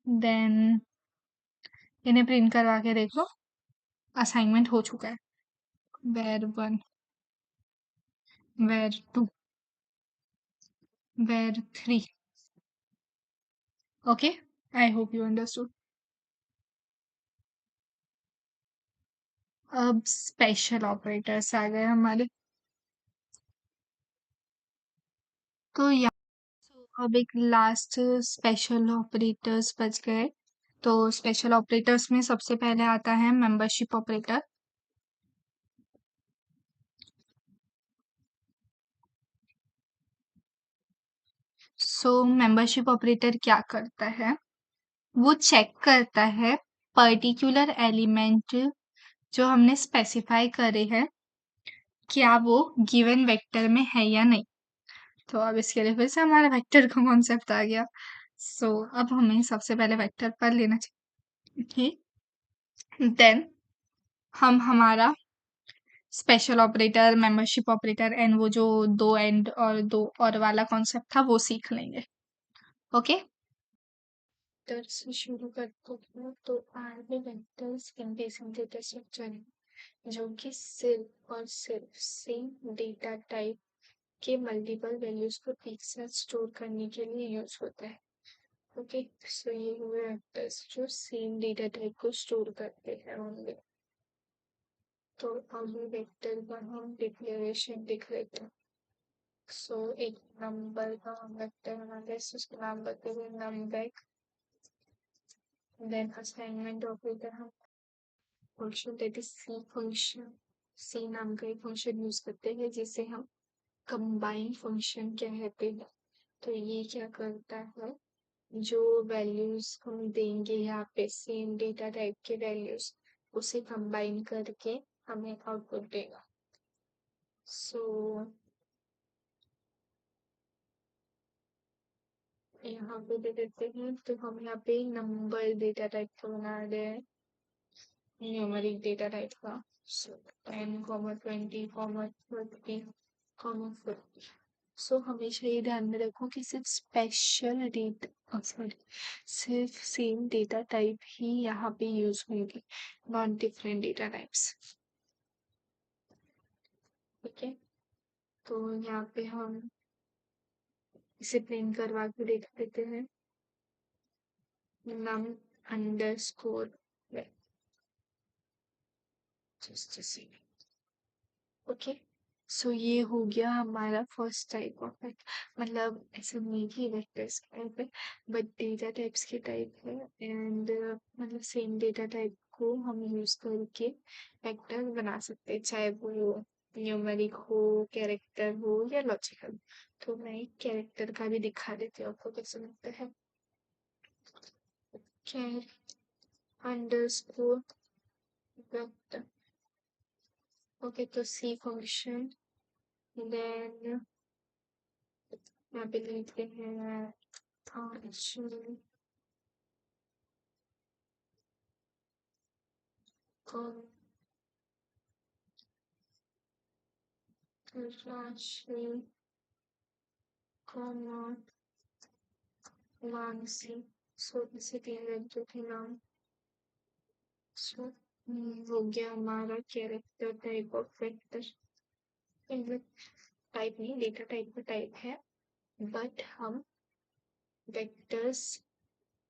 [SPEAKER 1] देन इन्हें प्रिंट करवा के देख लो, असाइनमेंट हो चुका है, var 1, var 2, var 3, okay. I hope you understood. अब स्पेशल ऑपरेटर्स आ गए हमारे, तो अब एक लास्ट स्पेशल ऑपरेटर्स बच गए। तो स्पेशल ऑपरेटर्स में सबसे पहले आता है मेंबरशिप ऑपरेटर। सो मेंबरशिप ऑपरेटर क्या करता है, वो चेक करता है पर्टिकुलर एलिमेंट जो हमने स्पेसिफाई करे हैं, क्या वो गिवन वेक्टर में है या नहीं। तो अब इसके लिए फिर से हमारा वेक्टर का कॉन्सेप्ट आ गया। सो अब हमें सबसे पहले वेक्टर पर लेना चाहिए, देन हम हमारा special operator, membership operator and वो जो दो एंड और दो और वाला कॉन्सेप्ट था वो सीख लेंगे, ओके। वेक्टर से शुरू करते हैं, तो आरबी वेक्टर्स इन बेसिक डेटा स्ट्रक्चर है जो कि सिर्फ और सिर्फ सेम डेटा टाइप के मल्टीपल वैल्यूज को एक साथ स्टोर करने के लिए यूज होता है, ओके। सो ये हुए वेक्टर्स जो सेम डेटा टाइप को स्टोर करते हैं ओनली। तो अब वेक्टर का हम डिक्लेरेशन लिख लेते हैं। सो एक नंबर का हम वेक्टर बनाते हैं, उसका नाम बताते हैं नंबर। देन असाइनमेंट ऑपरेटर हम function that is C function, C नाम का एक फंक्शन यूज करते हैं जिसे हम कंबाइन फंक्शन कहते हैं। तो ये क्या करता है, जो वैल्यूज हम देंगे यहाँ पे सेम डेटा टाइप के वैल्यूज, उसे कंबाइन करके हमें आउटपुट देगा। सो यहाँ पे दे देते हैं, तो हम यहाँ पे नंबर डेटा टाइप का बना रहे हैं, न्यूमेरिक डेटा टाइप का। सो 10, 20, 30, 40, सो हमेशा ये ध्यान में रखो कि सिर्फ स्पेशल डेटा, सॉरी, सिर्फ सेम डेटा टाइप ही यहाँ पे यूज होंगे, नॉट डिफरेंट डेटा टाइप्स, ठीक है। तो यहाँ पे हम इसे प्रिंट करवा के देख लेते हैं, num underscore जस्ट ओके। सो ये हो गया हमारा फर्स्ट टाइप ऑफ वेक्टर, मतलब ऐसा नहीं कि वेक्टर्स टाइप है, बट डेटा टाइप्स के टाइप है, एंड मतलब सेम डेटा टाइप को हम यूज करके वेक्टर बना सकते हैं, चाहे वो न्यूमेरिक हो, कैरेक्टर हो या लॉजिकल। तो मैं एक कैरेक्टर का भी दिखा देती हूँ आपको कैसे बनता है। Underscore vector. ओके, तो सी फंक्शन, देन यहाँ पे लिखते हैं फंक्शन राशि कॉमा मानसी। सो इसे तीन वेक्टर के नाम। सो हो गया हमारा character type of vector. Type नहीं, डेटा टाइप का टाइप है, बट हम vectors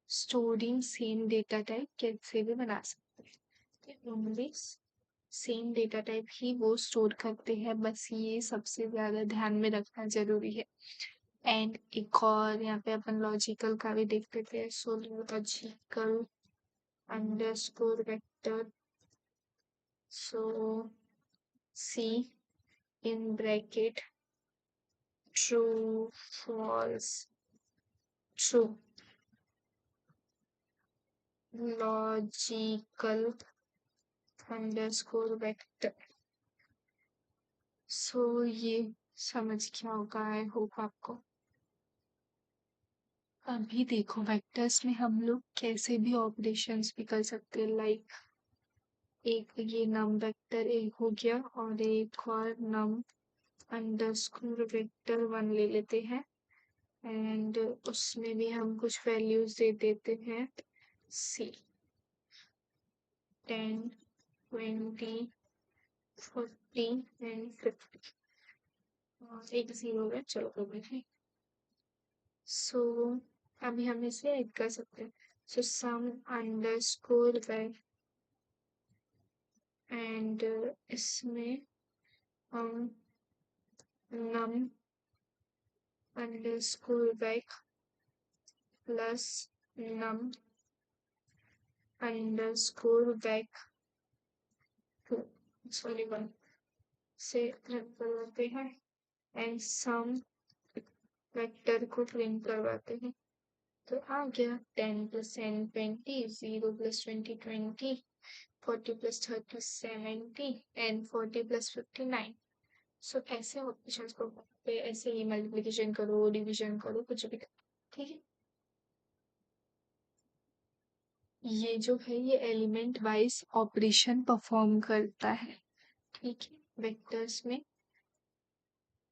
[SPEAKER 1] storing same data type कैसे भी बना सकते हैं। ओनली सेम डेटा टाइप ही वो स्टोर करते हैं, बस ये सबसे ज्यादा ध्यान में रखना जरूरी है। एंड एक और यहाँ पे अपन लॉजिकल का भी देख लेते हैं। So logical underscore vector, so c in bracket true, false, true. Logical underscore vector. So ये समझ क्या होगा, आई होप आपको। अभी देखो वेक्टर्स में हम लोग कैसे भी ऑपरेशंस भी कर सकते हैं, लाइक एक ये नम वेक्टर एक हो गया और एक और नम अंडरस्कोर वेक्टर वन ले लेते हैं, एंड उसमें भी हम कुछ वैल्यूज दे देते हैं सी 10, 20, 40 एंड 50। एक जीरो है, चलो कोई नहीं। सो अभी हम इसे ऐड कर सकते हैं। So sum underscore vec, and इसमें हम num underscore vec plus num underscore vec two, sorry one से रन करवाते हैं, एंड सम वेक्टर को प्रिंट करवाते हैं। तो आ गया 10 plus 10 20, 0 plus 20 20, 40 plus 30 70 and 40 plus 59। So ऐसे ऑपरेशंस को पे ऐसे ही मल्टीप्लिकेशन करो, डिवीजन करो, कुछ भी करो, ठीक है। ये जो है ये एलिमेंट वाइज ऑपरेशन परफॉर्म करता है, ठीक है, वेक्टर्स में।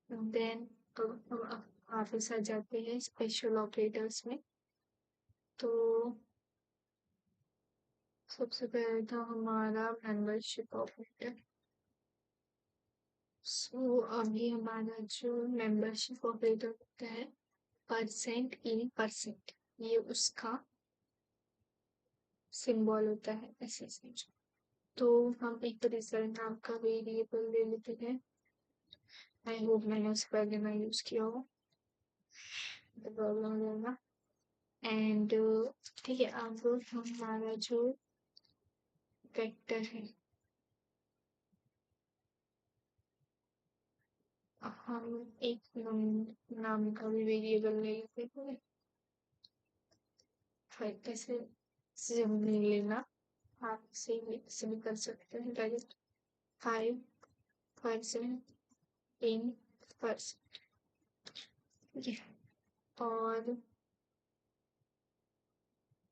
[SPEAKER 1] देन वापस आ जाते हैं स्पेशल ऑपरेटर्स में। तो सबसे पहले था हमारा मेंबरशिप ऑपरेटर। सो अभी हमारा जो मेंबरशिप ऑपरेटर होता है परसेंट इन परसेंट, ये उसका सिंबल होता है, ऐसे समझो। तो हम एक रिजल्ट नाम का वेरिएबल ले लेते हैं। आई होप मैंने उस पहले ना यूज किया हो, तो प्रॉब्लम होगा। एंड ठीक है, अब हमारा जो वेक्टर है हम एक नाम का भी वेरिएबल ले लेते हैं। फिर कैसे सिम ले लेना, आप से भी कर सकते हैं डायरेक्ट। 5% इन परसेंट, ये और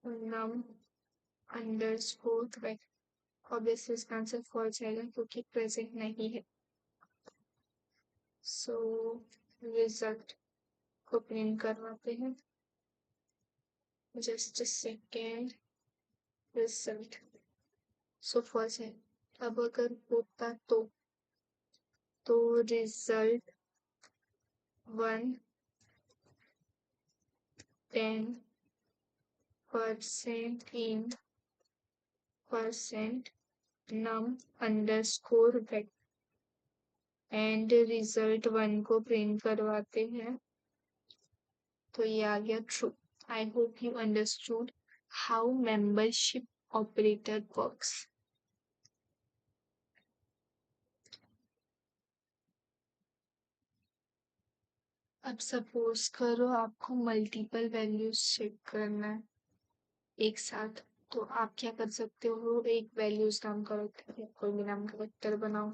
[SPEAKER 1] नम अंडरस्कोर वेक्टर, ऑब्वियसली इसका आंसर फॉल्स आएगा क्योंकि प्रेजेंट नहीं है। सो रिजल्ट को प्रिंट करवाते हैं, just second. Result so false है। अब अगर होता तो result 110% in percent num underscore vector and result 1 को प्रिंट करवाते हैं, तो ये आ गया true. I hope you understood how membership operator works. अब सपोज करो आपको मल्टीपल वैल्यूज चेक करना है एक साथ, तो आप क्या कर सकते हो, एक वैल्यूज नाम का वेक्टर या कोई भी नाम का वेक्टर बनाओ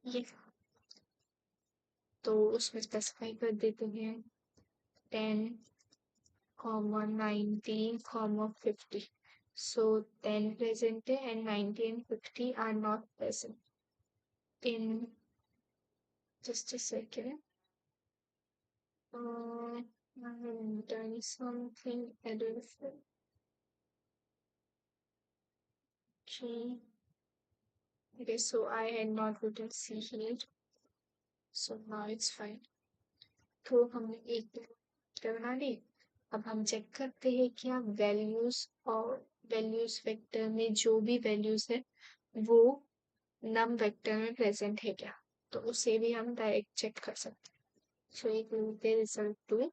[SPEAKER 1] ये, तो उसमें स्पेसिफाई कर देते हैं 10, 19, 50. So 10 present and 90 and 50 are not present. In just a second. I'm doing something editor. Okay. Okay, so I had not written C here. So now it's fine. तो हमने एक वेक्टर बना ली। अब हम चेक करते हैं कि आप वैल्यूज और वैल्यूज वेक्टर में जो भी वैल्यूज है वो नम वेक्टर में प्रेजेंट है क्या, तो उसे भी हम डायरेक्ट चेक कर सकते हैं। सो एक लेते हैं रिजल्ट 2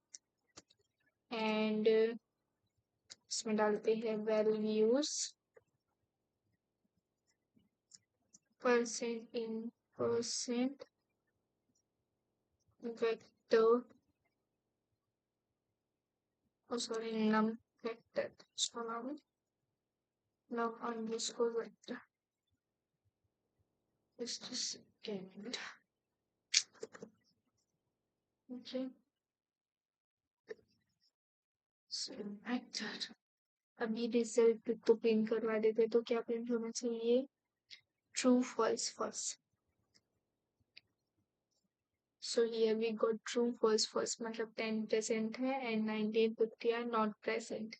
[SPEAKER 1] एंड इसमें डालते हैं values percent in percent vector, sorry num vector, इसका नाम num underscore vector. just a second. Okay. So vector, अभी रिजल्ट तो प्रिंट करवा देते, तो क्या प्रिंट होना चाहिए, true false first. So here we got true false first, मतलब 10 present है and 19 50 are not present।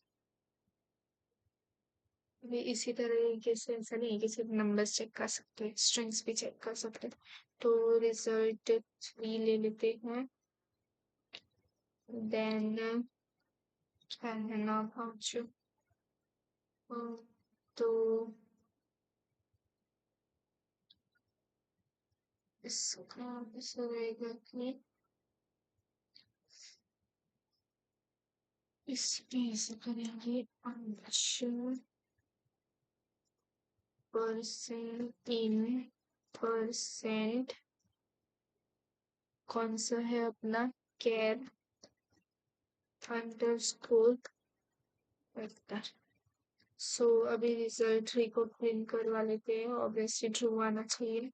[SPEAKER 1] भी इसी तरीके से ऐसा नहीं है कि सिर्फ नंबर्स चेक कर सकते हैं, स्ट्रिंग्स भी चेक कर सकते हैं। तो रिजल्ट 3 ले लेते हैं, देन क्या है ना पाँच, तो इसका ऐसा रहेगा कि इसमें ऐसे करेंगे परसेंट इन परसेंट, कौन सा है अपना कैर अंडरस्कोर वेक्टर। सो अभी रिजल्ट 3 को प्रिंट करवा लेते हैं, ऑब्वियसली ट्रू आना चाहिए।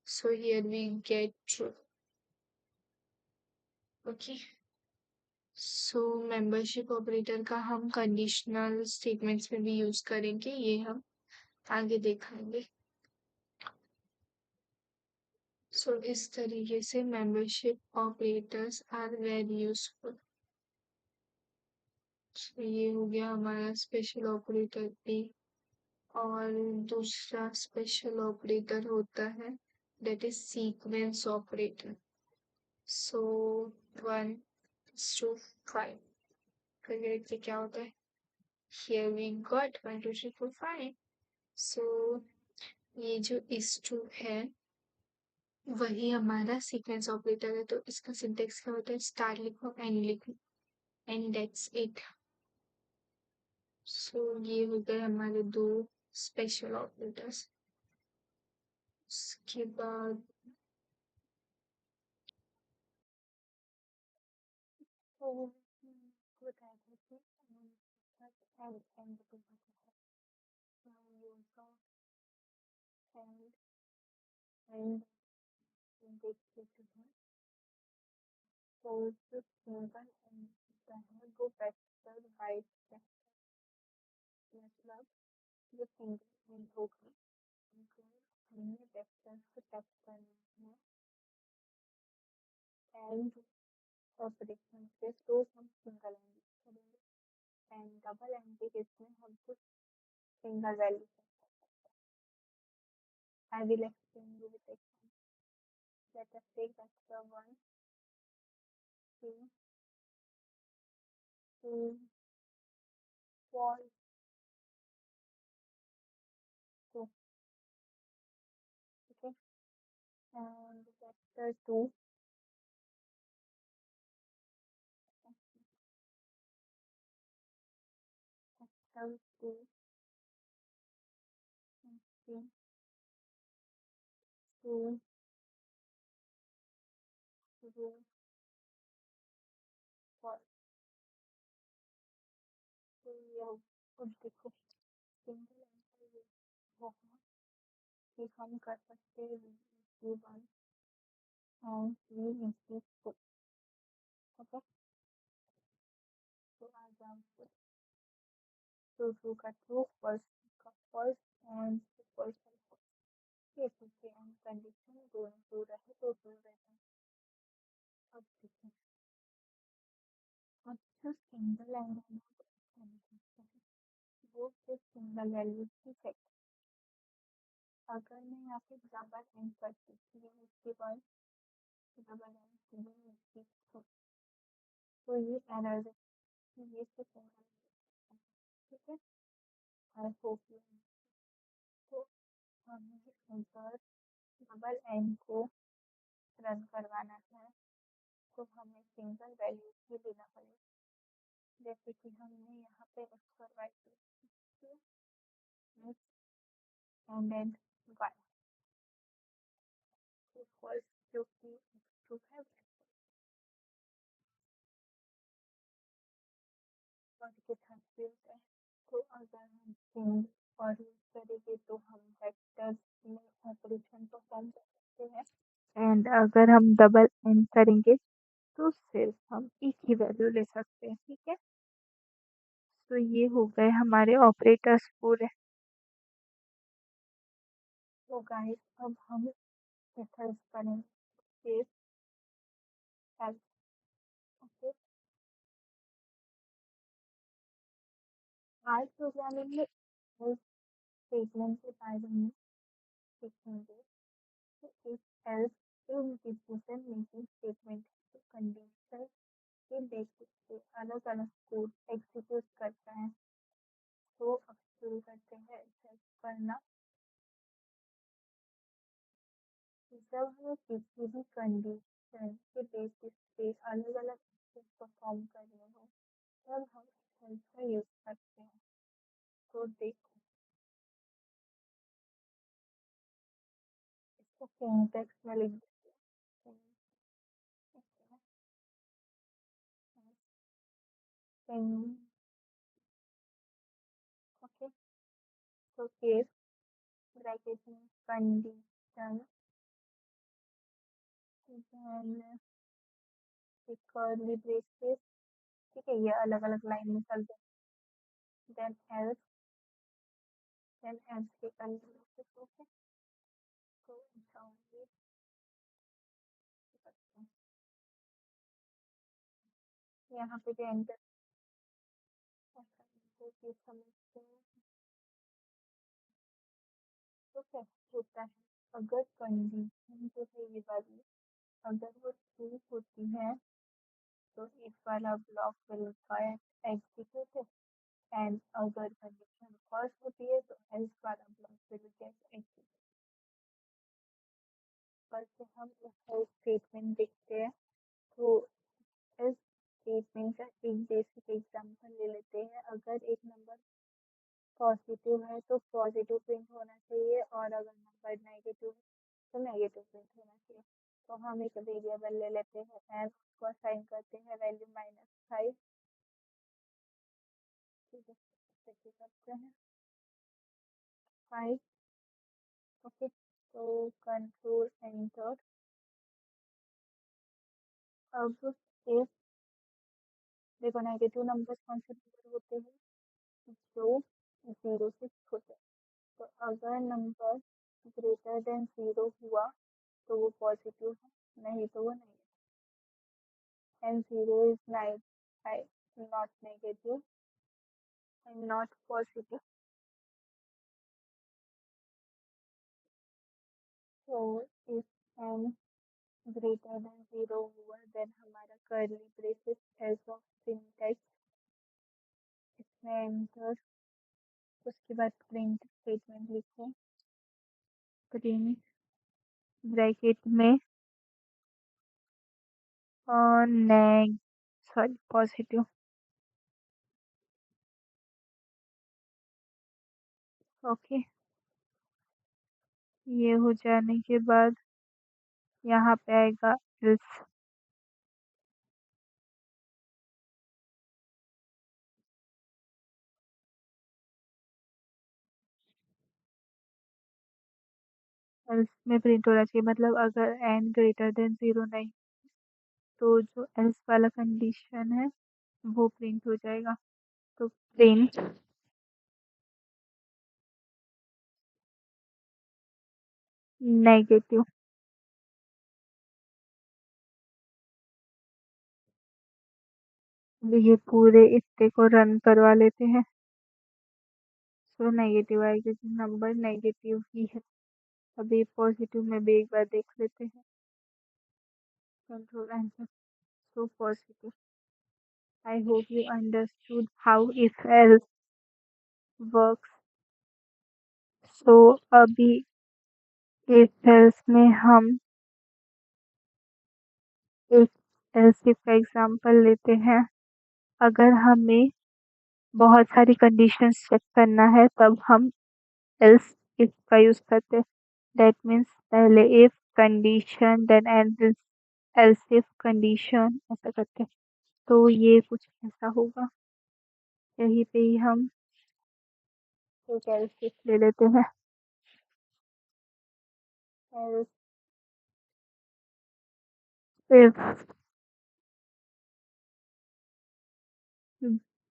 [SPEAKER 1] So here we get true. Okay, so membership operator का हम कंडीशनल स्टेटमेंट्स में भी यूज करेंगे, ये हम आगे देखेंगे। सो इस तरीके से membership operators are very useful. ये हो गया हमारा स्पेशल ऑपरेटर भी, और दूसरा स्पेशल ऑपरेटर होता है that is sequence operator. So 1 to 5 फिर क्या होता है, here we got 1 2 3 4 5। So ये जो is to है वही हमारा सीक्वेंस ऑपरेटर है, तो इसका सिंटेक्स क्या होता है, स्टार लिखो एंड लिखो एंड दैट्स इट। सो ये हो गए हमारे दो स्पेशल ऑपरेटर्स। उसके बाद तो बताया था कि एंड एंड एंड देख लेते हैं। तो जो सिंगल एंड होता है वो वेक्टर वाइज है, मतलब जो सिंगल एंड होगा उनको हमने वेक्टर को टच करना है एंड ऑपरेशन से, तो हम सिंगल एंड करेंगे। एंड डबल एंड के केस में हम कुछ सिंगल वैल्यू सेट कर सकते हैं। I will explain you with example. Let us take vector 1 2 2 false 2, okay, and vector 2 vector 2 3 2 0 false। तो ये और देखो सिंगल आंसर ये होगा कि हम कर सकते हैं V1 and V is equal, okay. तो आ जाओ फिर टू का टू फर्स्ट का फर्स्ट एंड फर्स्ट ये टू एंड कंडीशन दोनों टू रहे तो टू रहता है। अब देखो अब जो सिंगल एंड है ना तो अच्छा नहीं लगता है, वो सिर्फ सिंगल वैल्यू की सेट। अगर मैं यहाँ पे डबल एंड करती थी उसके बाद डबल एंड सिंगल इसकी तो ये एरर है, ये सिर्फ सिंगल, ठीक है। आई होप यू। तो हमें अगर डबल एंड को रन करवाना है तो हमें सिंगल वैल्यू ही लेना पड़ेगा, जैसे कि हमने यहाँ पे x और y and then y equals जो कि x2 है और के साथ भी होता है। तो अगर हम सिंग और यूज करेंगे तो हम वेक्टर्स में ऑपरेशन परफॉर्म कर सकते हैं, एंड अगर हम डबल एंड करेंगे तो सिर्फ हम एक ही वैल्यू ले सकते हैं, ठीक है। तो ये हो गए हमारे ऑपरेटर्स पूरे। तो गाइस अब हम मेथड्स करेंगे हेल्प, ओके। आज प्रोग्रामिंग में हेल्प स्टेटमेंट के बारे में सीखेंगे। तो एक हेल्प एक डिसीजन मेकिंग स्टेटमेंट है तो कंडीशन के बेसिस पे अलग अलग कोड एग्जीक्यूट करता है। तो अब शुरू करते हैं हेल्प करना। जब हमें किसी भी कंडीशन के बेसिस पे अलग अलग परफॉर्म करने हो तब हम हेल्प का यूज करते हैं। तो देखो इसको सिंटैक्स में लिख देते हैं, ओके। तो केस ब्रैकेट में कंडीशन देन एक कर्ली ब्रेसेस, ठीक है, ये अलग अलग लाइन में चलते हैं। देन एल्स, देन एल्स के कर्ली ब्रेसेस, ओके। तो जाऊंगी यहाँ पे भी एंटर ये समझते हैं। तो क्या होता है अगर कंडीशन जो है ये वाली अगर वो ट्रू होती है तो इस वाला ब्लॉक विल एग्जीक्यूट, एंड अगर कंडीशन फॉल्स होती है तो एल्स वाला ब्लॉक विल गेट एग्जीक्यूट। पर से हम इस एल्स स्टेटमेंट देखते हैं। तो इस स्टेटमेंट का एक बेसिक एग्जांपल ले लेते हैं। अगर एक नंबर पॉजिटिव है तो पॉजिटिव प्रिंट होना चाहिए और अगर नंबर नेगेटिव है तो नेगेटिव प्रिंट होना चाहिए। तो हम एक वेरिएबल ले लेते हैं एंड उसको असाइन करते हैं वैल्यू -5, ठीक है, चेक करते हैं 5, ओके। तो कंट्रोल एंटर। अब इफ देखो नेगेटिव नंबर कौन से नंबर होते हैं जो 0 से छोटे, तो अगर नंबर ग्रेटर देन 0 हुआ तो वो पॉजिटिव है, नहीं तो वो नहीं, and 0 is not negative and not positive. So if n greater than 0 हुआ then हमारा curly braces else of syntax इसमें enter, उसके बाद print statement लिखो, print ब्रैकेट में नेग सॉरी पॉजिटिव, ओके। ये हो जाने के बाद यहाँ पे आएगा else,
[SPEAKER 2] एल्स में प्रिंट होना चाहिए, मतलब अगर एन ग्रेटर देन 0 नहीं तो जो एल्स वाला कंडीशन है वो प्रिंट हो जाएगा। तो प्रिंट नेगेटिव। ये पूरे इतने को रन करवा लेते हैं। सो नेगेटिव आएगा क्योंकि नंबर नेगेटिव ही है। अभी पॉजिटिव में भी एक बार देख लेते हैं। Control answer so positive. I hope you understood how if else works. So अभी इफ एल्स में हम एक एल्स इफ का एग्जांपल लेते हैं। अगर हमें बहुत सारी कंडीशंस चेक करना है तब हम एल्स इफ का यूज करते हैं। दैट मीन्स पहले if condition then else if condition ऐसा करते हैं। तो ये कुछ ऐसा होगा। यहीं पे ही हम एक एल्स इफ ले लेते हैं। एल्स इफ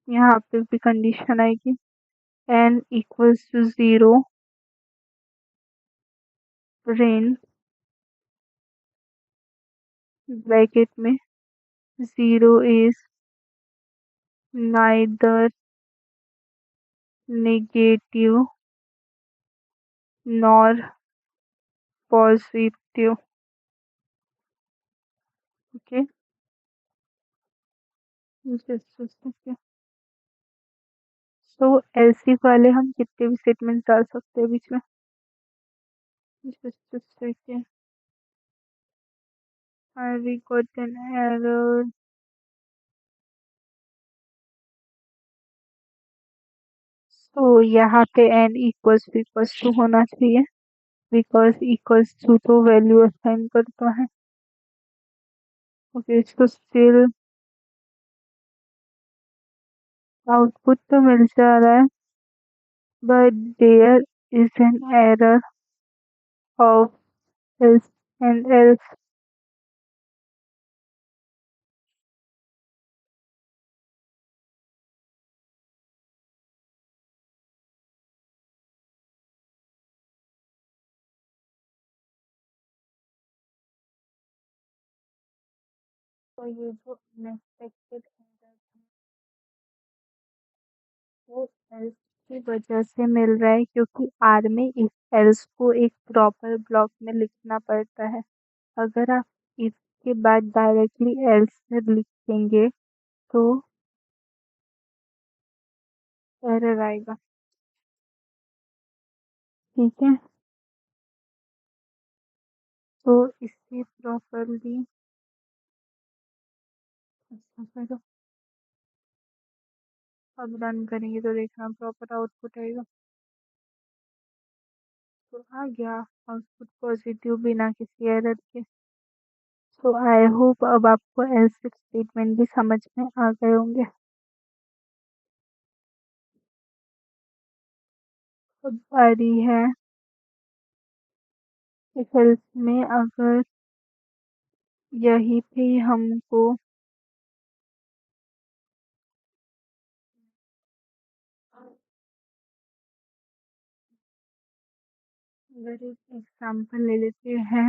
[SPEAKER 2] यहाँ पे भी कंडीशन आएगी एन इक्वल्स टू 0 रेन ब्रैकेट में 0 is neither negative nor positive. Okay, just a second. So else वाले हम कितने भी स्टेटमेंट डाल सकते हैं बीच में। just a second. I got an error. तो यहाँ पे n इक्वल्स टू होना चाहिए बिकॉज इक्वल्स टू तो वैल्यू असाइन करता है। ओके, इसको स्टिल आउटपुट तो मिल जा रहा है but there is an error of else and else। तो ये जो अनएक्सपेक्टेड एरर है वो एल्स की वजह से मिल रहा है क्योंकि आर में इफ एल्स को एक प्रॉपर ब्लॉक में लिखना पड़ता है। अगर आप इफ के बाद डायरेक्टली एल्स लिखेंगे तो एरर आएगा। ठीक है, तो इससे प्रॉपरली अच्छा करो। अब रन करेंगे तो देखना प्रॉपर आउटपुट आएगा। तो आ गया आउटपुट पॉजिटिव बिना किसी एरर के। तो आई होप अब आपको एल्स स्टेटमेंट भी समझ में आ गए होंगे। अब बारी है इस एल्स में अगर यहीं पे हमको अगर एक एग्जांपल ले लेते हैं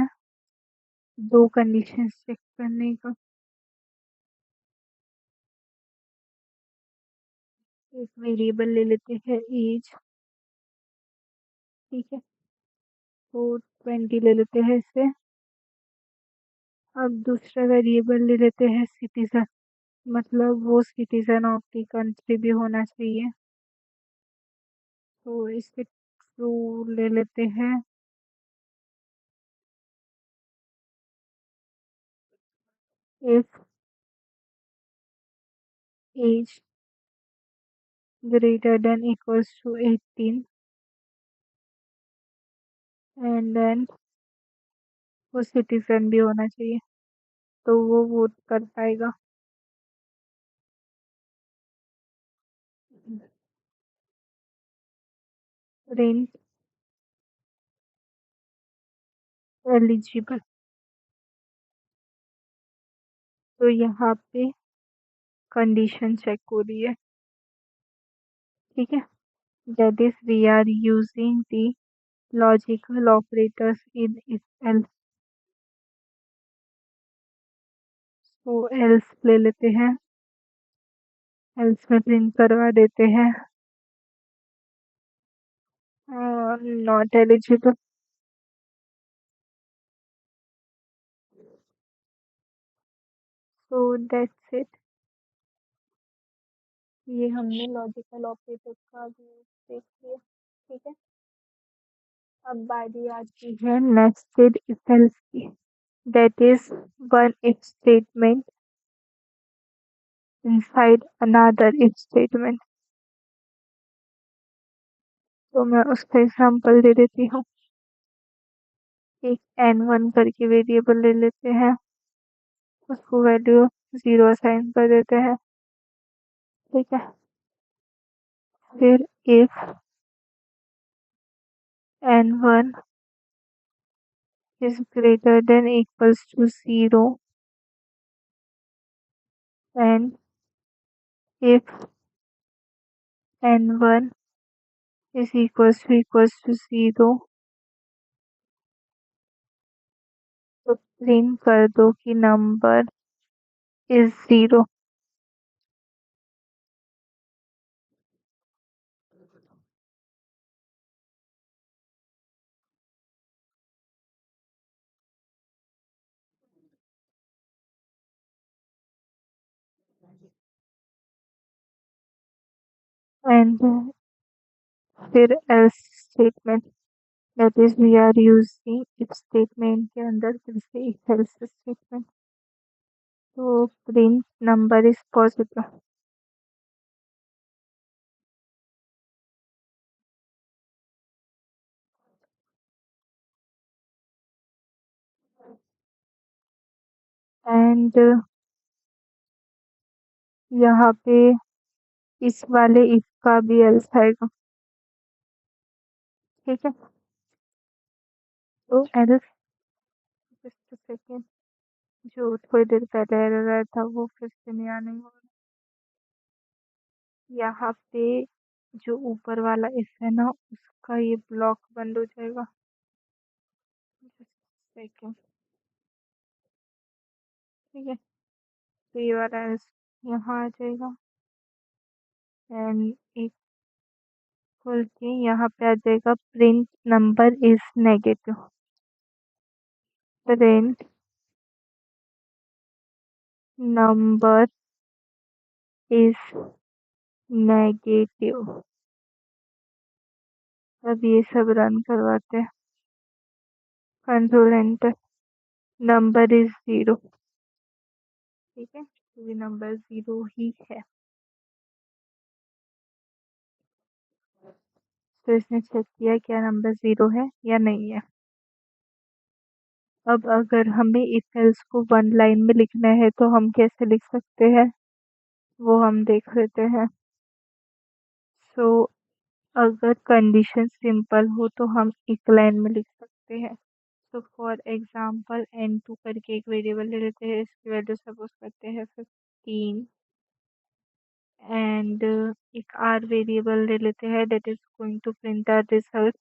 [SPEAKER 2] दो कंडीशन चेक करने का। एक वेरिएबल ले लेते हैं एज। ठीक है, तो 20 ले लेते हैं इसे। अब दूसरा वेरिएबल ले लेते हैं सिटीजन, मतलब वो सिटीजन ऑफ द कंट्री भी होना चाहिए। तो इसके ट्रू ले लेते हैं। If age greater than equals to 18 and then वो सिटीजन भी होना चाहिए तो वो वोट कर पाएगा। Range eligible. तो यहाँ पे कंडीशन चेक हो रही है, ठीक है। That is we are using the logical operators in if else. तो एल्स ले लेते हैं, एल्स में प्रिंट करवा देते हैं not eligible. So that's it. ये हमने लॉजिकल ऑपरेटर का भी देख लिया, ठीक है। अब बारी आती है नेस्टेड इफ एल्स की। That is one if statement inside another if statement. तो मैं उसका एग्जांपल दे देती हूँ। एक n1 करके वेरिएबल ले लेते हैं, उसको वैल्यू 0 असाइन कर देते हैं, ठीक है। फिर if n1 is greater than equals to 0 and if n1 is equals to 0 तो प्रिंट कर दो कि नंबर इज 0। एंड फिर else statement, that is we are using if statement के अंदर फिर से एक एल्स स्टेटमेंट। तो print number is positive. And यहाँ पे इस वाले इफ का भी एल्स आएगा, ठीक है। तो एल्स, जस्ट सेकेंड, जो थोड़ी देर पहले एरर आया था वो फिर से नया नहीं हो रहा। यहाँ पे जो ऊपर वाला इफ है ना उसका ये ब्लॉक बंद हो जाएगा, सेकेंड, ठीक है। तो ये वाला एल्स यहाँ आ जाएगा एंड इक्वल के यहाँ पे आ जाएगा print number is negative. Print number is negative. अब ये सब रन करवाते हैं, कंट्रोल एंटर। नंबर इज 0, ठीक है। तो ये नंबर 0 ही है। तो इसने चेक किया क्या नंबर 0 है या नहीं है। अब अगर हमें इफ एल्स को वन लाइन में लिखना है तो हम कैसे लिख सकते हैं वो हम देख लेते हैं। सो अगर कंडीशन सिंपल हो तो हम एक लाइन में लिख सकते हैं। तो फॉर एग्जाम्पल n2 करके एक वेरिएबल ले लेते हैं, इसकी वैल्यू सपोज करते हैं 15 एंड एक r वेरिएबल ले लेते हैं that is going to print our result.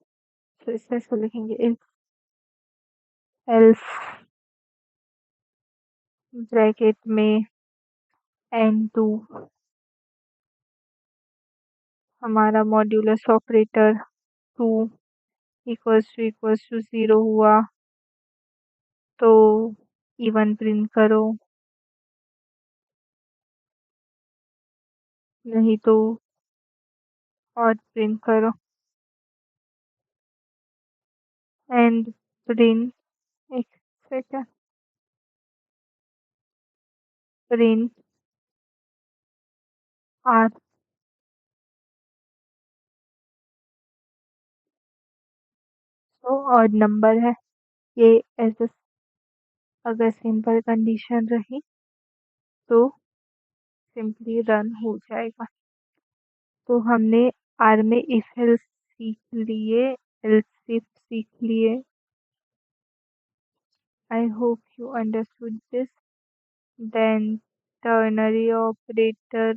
[SPEAKER 2] तो इस तरह से लिखेंगे इफ एल्स ब्रैकेट में n2 हमारा मॉड्यूलस ऑपरेटर 2 इक्वल्स टू 0 हुआ तो इवन प्रिंट करो, नहीं तो और प्रिंट करो। एंड प्रिंट, एक सेकंड, प्रिंट आर। तो और नंबर है ये ऐसे। अगर सिंपल कंडीशन रही तो सिंपली रन हो जाएगा। तो हमने आर में इफ एल्स सीख लिए, एल्स इफ सीख लिए, I hope you understood this. Then ternary operator,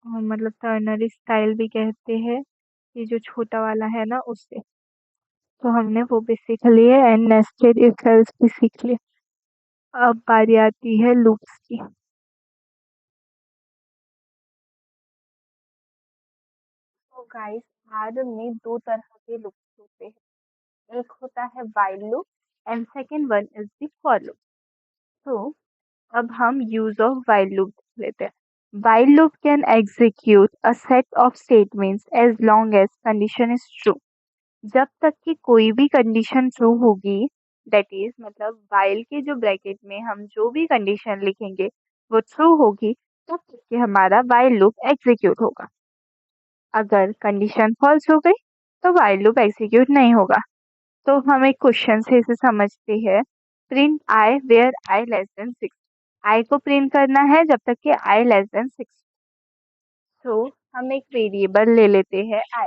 [SPEAKER 2] मतलब टर्नरी स्टाइल भी कहते हैं, ये जो छोटा वाला है ना उससे, तो हमने वो भी सीख लिए एंड नेस्टेड इफ एल्स भी सीख लिए। अब बारी आती है लूप्स की। तो गाइस, आर में दो तरह के लूप्स होते हैं, एक होता है while loop and second one is the for loop. तो अब हम यूज ऑफ व्हाइल लूप लेते हैं। While loop can execute a set of statements as long as condition is true. जब तक कि कोई भी कंडीशन ट्रू होगी, दैट इज मतलब व्हाइल के जो ब्रैकेट में हम जो भी कंडीशन लिखेंगे वो ट्रू होगी, तब तक कि हमारा व्हाइल लूप एग्जीक्यूट होगा। अगर कंडीशन फॉल्स हो गई तो व्हाइल लूप एग्जीक्यूट नहीं होगा। तो हम एक क्वेश्चन से इसे समझते हैं। Print i where i less than 6। I को प्रिंट करना है जब तक कि आई लेस देन 6। तो हम एक वेरिएबल ले लेते हैं आई।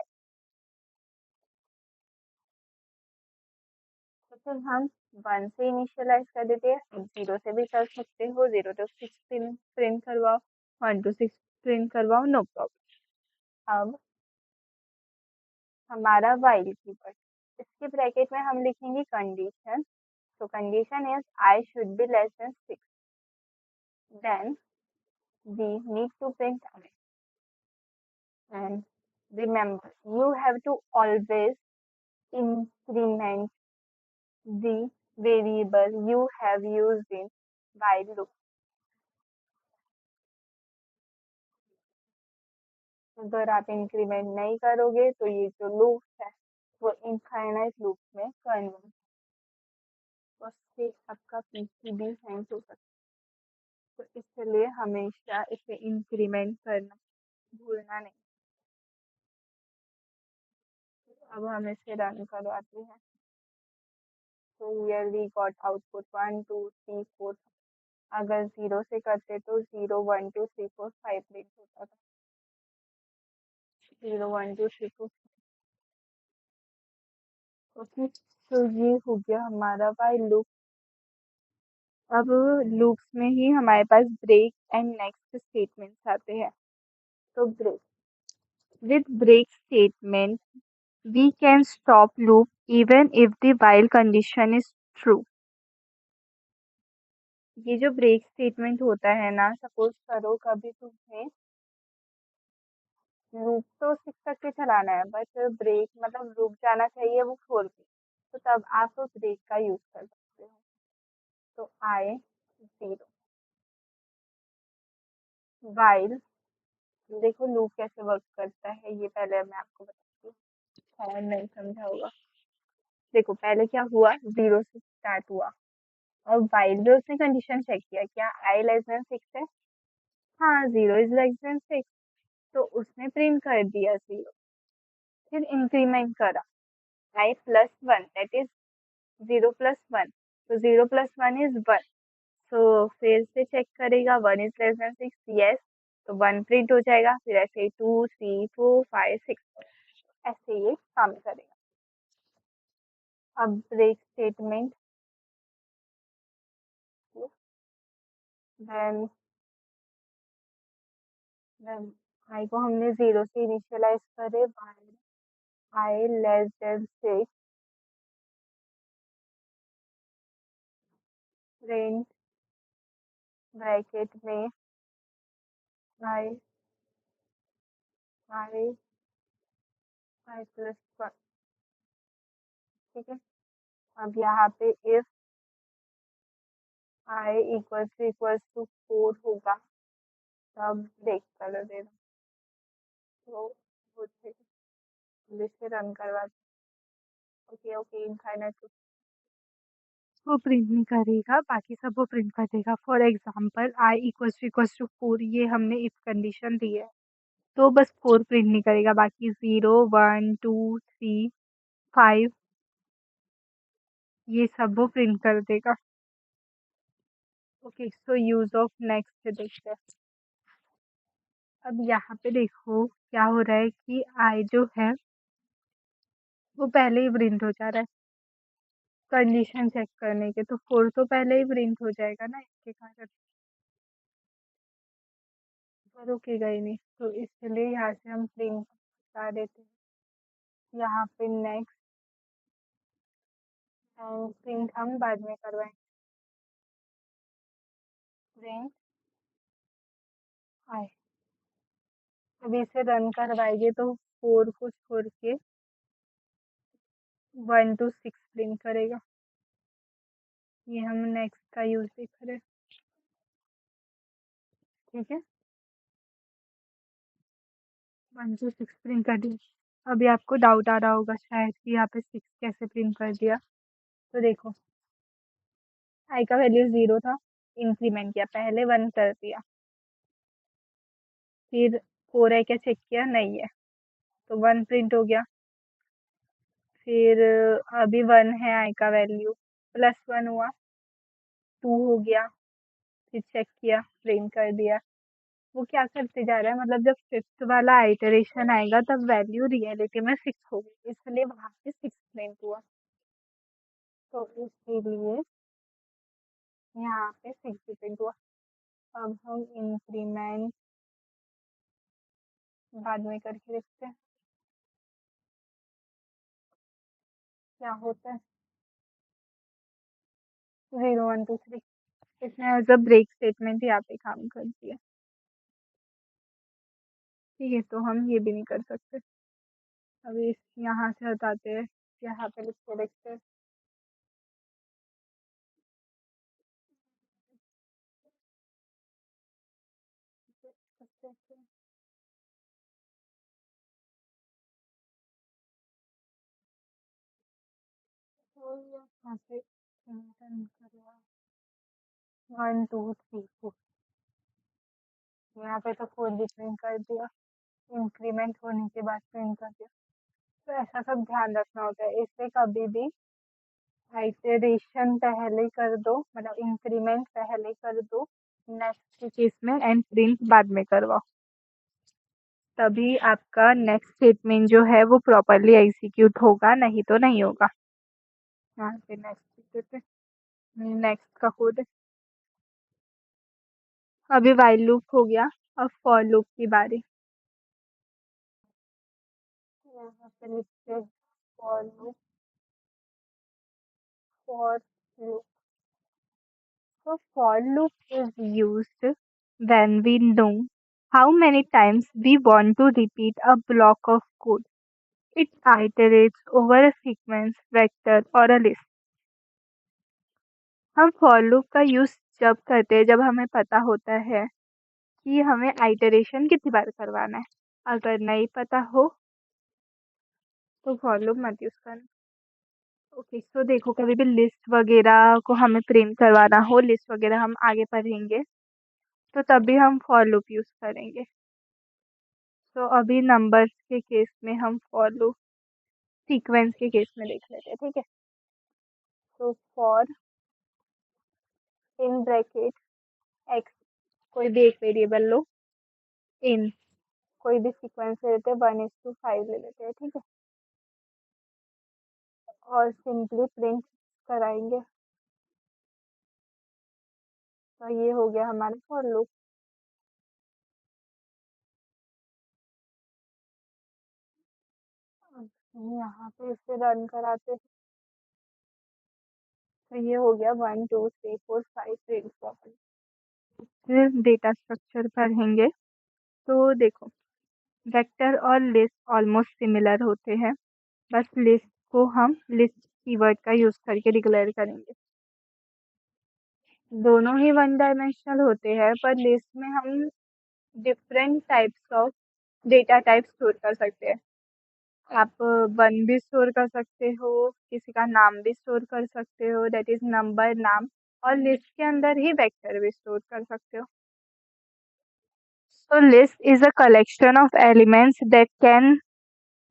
[SPEAKER 2] तो फिर हम 1 से इनिशियलाइज कर देते हैं। अब 0 से भी कर सकते हो, 0 to 6 प्रिंट करवाओ, 1 to 6 प्रिंट करवाओ, नो प्रॉब्लम। अब हमारा व्हाइल कीवर्ड, इसके ब्रैकेट में हम लिखेंगे condition. So condition is I should be less than 6. Then we need to print I. And remember, you have to always increment the variable you have used in while loop. अगर आप increment नहीं करोगे तो ये जो loop है वो infinite loop में कन्वर्ट, उससे आपका पीसीबी हैंग हो सकता है। तो इसलिए हमेशा इसे इंक्रीमेंट करना भूलना नहीं। अब हम इसे रन करवाते हैं। तो हियर वी गॉट आउटपुट 1 2 3 4। अगर 0 से करते तो 0 1 2 3 4 5 प्रिंट होता था। 0 1 2 3 4। ओके, तो ये हो गया हमारा व्हाइल लूप। अब लूप्स में ही हमारे पास ब्रेक एंड नेक्स्ट स्टेटमेंट्स आते हैं। तो break, with break statement we can stop loop even if the while condition is true. ये जो ब्रेक स्टेटमेंट होता है ना, सपोज करो कभी तुम्हें लूप तो 6 तक के चलाना है, बट ब्रेक मतलब रुक जाना चाहिए वो 4 पे, तो तब आप ब्रेक का यूज कर सकते हो। तो आई 0 वाइल, देखो लूप कैसे वर्क करता है ये पहले मैं आपको बताती हूँ, और नहीं समझा होगा। देखो पहले क्या हुआ, 0 से स्टार्ट हुआ और वाइल में उसने कंडीशन चेक किया, क्या आई लेस देन 6 है। हाँ, 0 इज लेस देन 6, तो उसने प्रिंट कर दिया 0। फिर इंक्रीमेंट करा, आई प्लस 1 दैट इज 0 प्लस 1, तो 0 प्लस 1 इज 1। तो फिर से चेक करेगा 1 इज लेस देन 6, यस, तो 1 प्रिंट हो जाएगा। फिर ऐसे 2 3 4 5 6, ऐसे ये काम करेगा। अब break statement, then then i को हमने 0 से इनिशियलाइज करे, i less than 6 print bracket में आई आई आई प्लस 1। ठीक है, अब यहाँ पे इफ आई इक्वल्स टू 4 होगा तब ब्रेक कर देना। तो वो जिससे रन करवा, ओके ओके इनफाइनाइट वो प्रिंट नहीं करेगा, बाकी सब वो प्रिंट कर देगा। For example i equals to 4, ये हमने इफ कंडीशन दी है, तो बस 4 प्रिंट नहीं करेगा, बाकी 0 1 2 3 5 ये सब वो प्रिंट कर देगा। Okay, so use of next देखते हैं। अब यहाँ पे देखो क्या हो रहा है कि आई जो है वो पहले ही प्रिंट हो जा रहा है। कंडीशन चेक करने के, तो 4 तो पहले ही प्रिंट हो जाएगा ना इसके कारण, तो रुकेगा ही नहीं, तो इसलिए यहाँ से हम प्रिंट हटा देते हैं। यहाँ पे नेक्स्ट एंड प्रिंट हम बाद में करवाएंगे। प्रिंट आए, अभी इसे रन करवाएंगे तो 4 को छोड़ के 1 to 6 प्रिंट करेगा। ये हम नेक्स्ट का यूज देख रहे हैं, ठीक है। 1 to 6 प्रिंट कर दिया। अभी आपको डाउट आ रहा होगा शायद कि यहाँ पे 6 कैसे प्रिंट कर दिया। तो देखो, आई का वैल्यू 0 था, इंक्रीमेंट किया, पहले 1 कर दिया, फिर 4 है क्या चेक किया, नहीं है, तो 1 प्रिंट हो गया। फिर अभी 1 है आई का वैल्यू, +1 हुआ, 2 हो गया, फिर चेक किया, प्रिंट कर दिया। वो क्या करते जा रहा है, मतलब जब 5th वाला आइटरेशन आएगा तब वैल्यू रियलिटी में 6 होगी, इसलिए वहां पे 6 प्रिंट हुआ, तो इसीलिए यहाँ पे 6 प्रिंट हुआ। अब हम इंक्रीमेंट बाद में करके देखते हैं क्या होता है। 0 1 2 3 इसने एज अ ब्रेक स्टेटमेंट यहाँ पे काम कर दिया, ठीक है, तो हम ये भी नहीं कर सकते। अभी यहाँ से हटाते हैं, यहाँ पे लिख के देखते हैं। तो यहाँ पे 1 2 3 4, यहाँ पे तो 4 भी प्रिंट कर दिया, इंक्रीमेंट होने के बाद प्रिंट कर दिया। तो ऐसा सब ध्यान रखना होता है, इससे कभी भी आइटरेशन पहले कर दो, मतलब इंक्रीमेंट पहले कर दो नेक्स्ट के केस में, एंड प्रिंट बाद में करवाओ, तभी आपका नेक्स्ट स्टेटमेंट जो है वो प्रॉपरली एग्जीक्यूट होगा, नहीं तो नहीं होगा। यहाँ पे नेक्स्ट देते, नेक्स्ट का कोड, अभी वाइल लूप हो गया, अब फॉर लूप की बारी। यहाँ पे लिखते हैं for loop, for loop. So for loop is used when we know how many times we want to repeat a block of code. It iterates over a sequence, vector or a list. हम for loop का use जब करते हैं जब हमें पता होता है कि हमें आइटरेशन कितनी बार करवाना है। अगर नहीं पता हो तो for loop मत यूज करना। ओके, तो देखो, कभी भी लिस्ट वगैरह को हमें प्रिंट करवाना हो, लिस्ट वगैरह हम आगे पढ़ेंगे, तो तभी हम फॉर लूप यूज करेंगे। तो अभी नंबर्स के केस में हम फॉर लूप, सीक्वेंस के केस में देख लेते हैं, ठीक है। तो फॉर इन ब्रैकेट एक्स, कोई भी एक वेरिएबल लो, इन कोई भी सीक्वेंस ले लेते हैं, 1:5 ले लेते हैं, ठीक है, और सिंपली प्रिंट कराएंगे, तो ये हो गया हमारा फॉर लूप। यहाँ पे इसे रन कराते हैं, तो ये हो गया 1 2 3 4 5 प्रिंट प्रॉपर्ली। फिर डेटा स्ट्रक्चर पढ़ेंगे, तो देखो, वेक्टर और लिस्ट ऑलमोस्ट सिमिलर होते हैं, बस लिस्ट को हम लिस्ट कीवर्ड का यूज करके डिक्लेयर करेंगे। दोनों ही 1 डायमेंशनल होते हैं, पर लिस्ट में हम different types of data type store कर सकते हैं। आप 1 भी स्टोर कर सकते हो, किसी का नाम भी स्टोर कर सकते हो, दैट इज नंबर, नाम, और लिस्ट के अंदर ही वेक्टर भी स्टोर कर सकते हो। So list is a collection of elements that can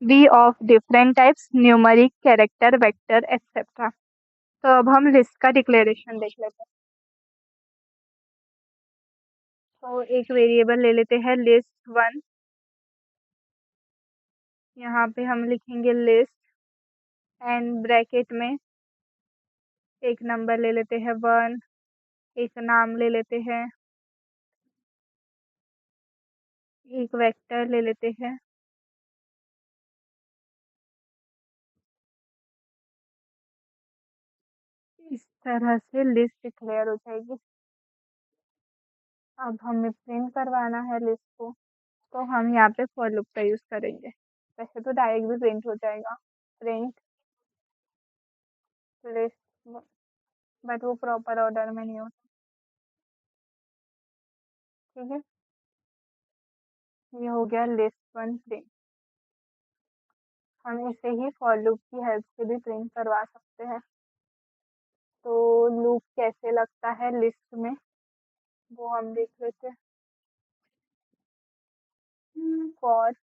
[SPEAKER 2] be of different types, numeric, character, vector, etc. तो अब हम लिस्ट का डिक्लेरेशन देख लेते हैं। तो एक वेरिएबल ले लेते हैं list1, यहाँ पे हम लिखेंगे लिस्ट एंड ब्रैकेट में एक नंबर ले लेते हैं 1, एक नाम ले लेते हैं, एक वेक्टर ले लेते हैं। इस तरह से लिस्ट क्लियर हो जाएगी। अब हमें प्रिंट करवाना है लिस्ट को, तो हम यहाँ पे फॉर लूप का यूज़ करेंगे। वैसे तो डायरेक्ट भी प्रिंट हो जाएगा, प्रिंट लिस्ट, बट वो प्रॉपर ऑर्डर में नहीं होता। ठीक है, ये हो गया लिस्ट 1 प्रिंट। हम इसे ही फॉर लूप की हेल्प से भी प्रिंट करवा सकते हैं। तो लूप कैसे लगता है लिस्ट में, वो हम देख लेते हैं। For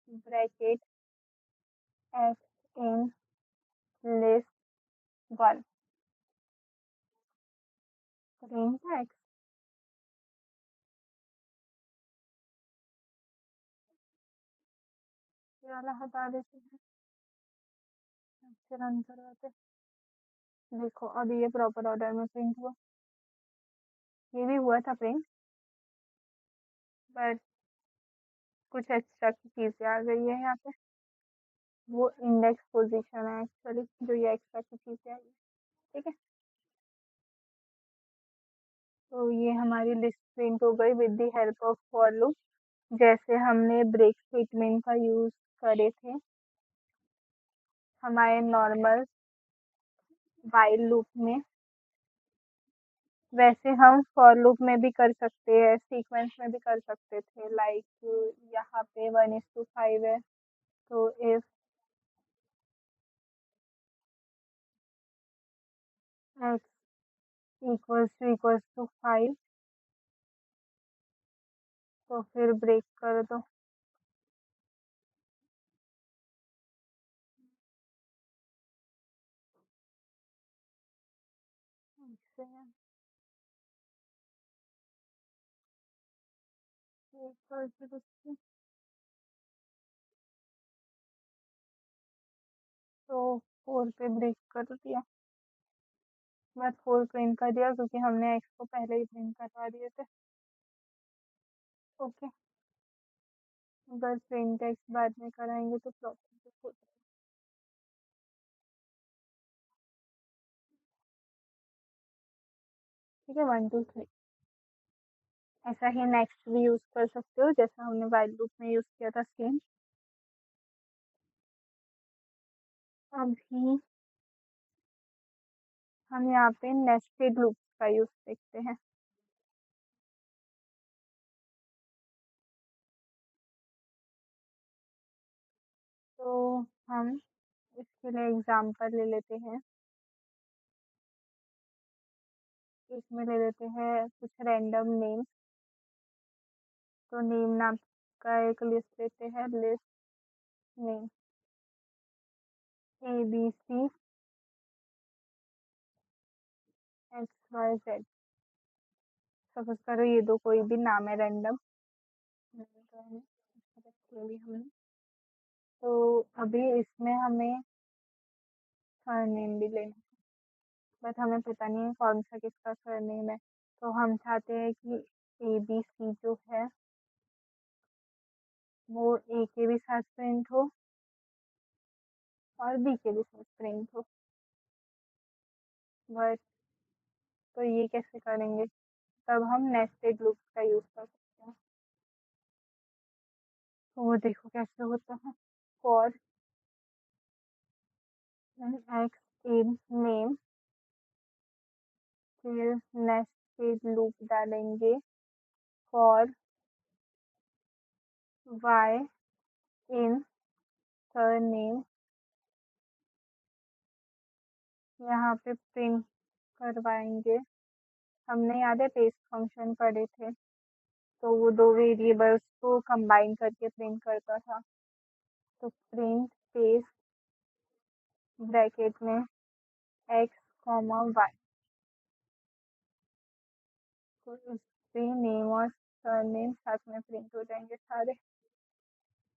[SPEAKER 2] bracket x in list 1 print x, ये वाला हटा देते हैं, फिर रन करवाते हैं। देखो अभी ये प्रॉपर ऑर्डर में प्रिंट हुआ, ये भी हुआ था प्रिंट, बट कुछ एक्स्ट्रा की चीज़ें आ गई है यहाँ पे। वो इंडेक्स पोजीशन है एक्चुअली, जो ये एक्स्ट्रा की चीज़ें आई है। ठीक है, तो ये हमारी लिस्ट प्रिंट हो गई with the help of for loop, जैसे हमने ब्रेक स्टेटमेंट का यूज़ करे थे हमारे नॉर्मल व्हाइल लूप में, वैसे हम फॉर लूप में भी कर सकते हैं, सीक्वेंस में भी कर सकते थे। लाइक यहाँ पे 1:5 है, तो इफ x == 5, तो फिर ब्रेक कर दो। ऐसे है, ब्रेक कर दो इसको। तो 4 पे ब्रेक कर दिया, बस 4 प्रिंट कर दिया क्योंकि हमने x को पहले ही प्रिंट करवा दिए थे। ओके, अगर प्रिंट एक्स बाद में कराएंगे तो प्रॉब्लम हो जाएगी। ठीक है, 1 2 3। ऐसा ही नेक्स्ट भी यूज़ कर सकते हो, जैसा हमने व्हाइल लूप में यूज़ किया था सेम। अभी हम यहाँ पे नेस्टेड लूप का यूज़ देखते हैं। तो हम इसके लिए एग्जांपल ले लेते हैं, इसमें ले लेते हैं कुछ रैंडम नेम। तो नेम नाम का एक लिस्ट लेते हैं, list name ABC XYZ। Suppose करो ये दो कोई भी नाम है रैंडम, तो अभी इसमें हमें सरनेम भी लेना है, बट हमें पता नहीं है कौन सा किसका सरनेम है। तो हम चाहते हैं कि ABC जो है वो A के भी साथ प्रिंट हो और B के भी साथ प्रिंट हो। बट तो ये कैसे करेंगे, तब हम नेस्टेड लूप का यूज़ कर सकते हैं। तो वो देखो कैसे होता है। फॉर एक्स इन नेम, फिर नेस्टेड लूप डालेंगे फॉर वाई इन सरनेम, यहाँ पे प्रिंट करवाएंगे। हमने याद है पेस्ट फंक्शन पढ़े थे, तो वो दो वेरिएबल्स को कंबाइन करके प्रिंट करता था। तो प्रिंट पेस्ट ब्रैकेट में एक्स कॉमा वाई, तो इससे नेम और सरनेम साथ में प्रिंट हो जाएंगे सारे।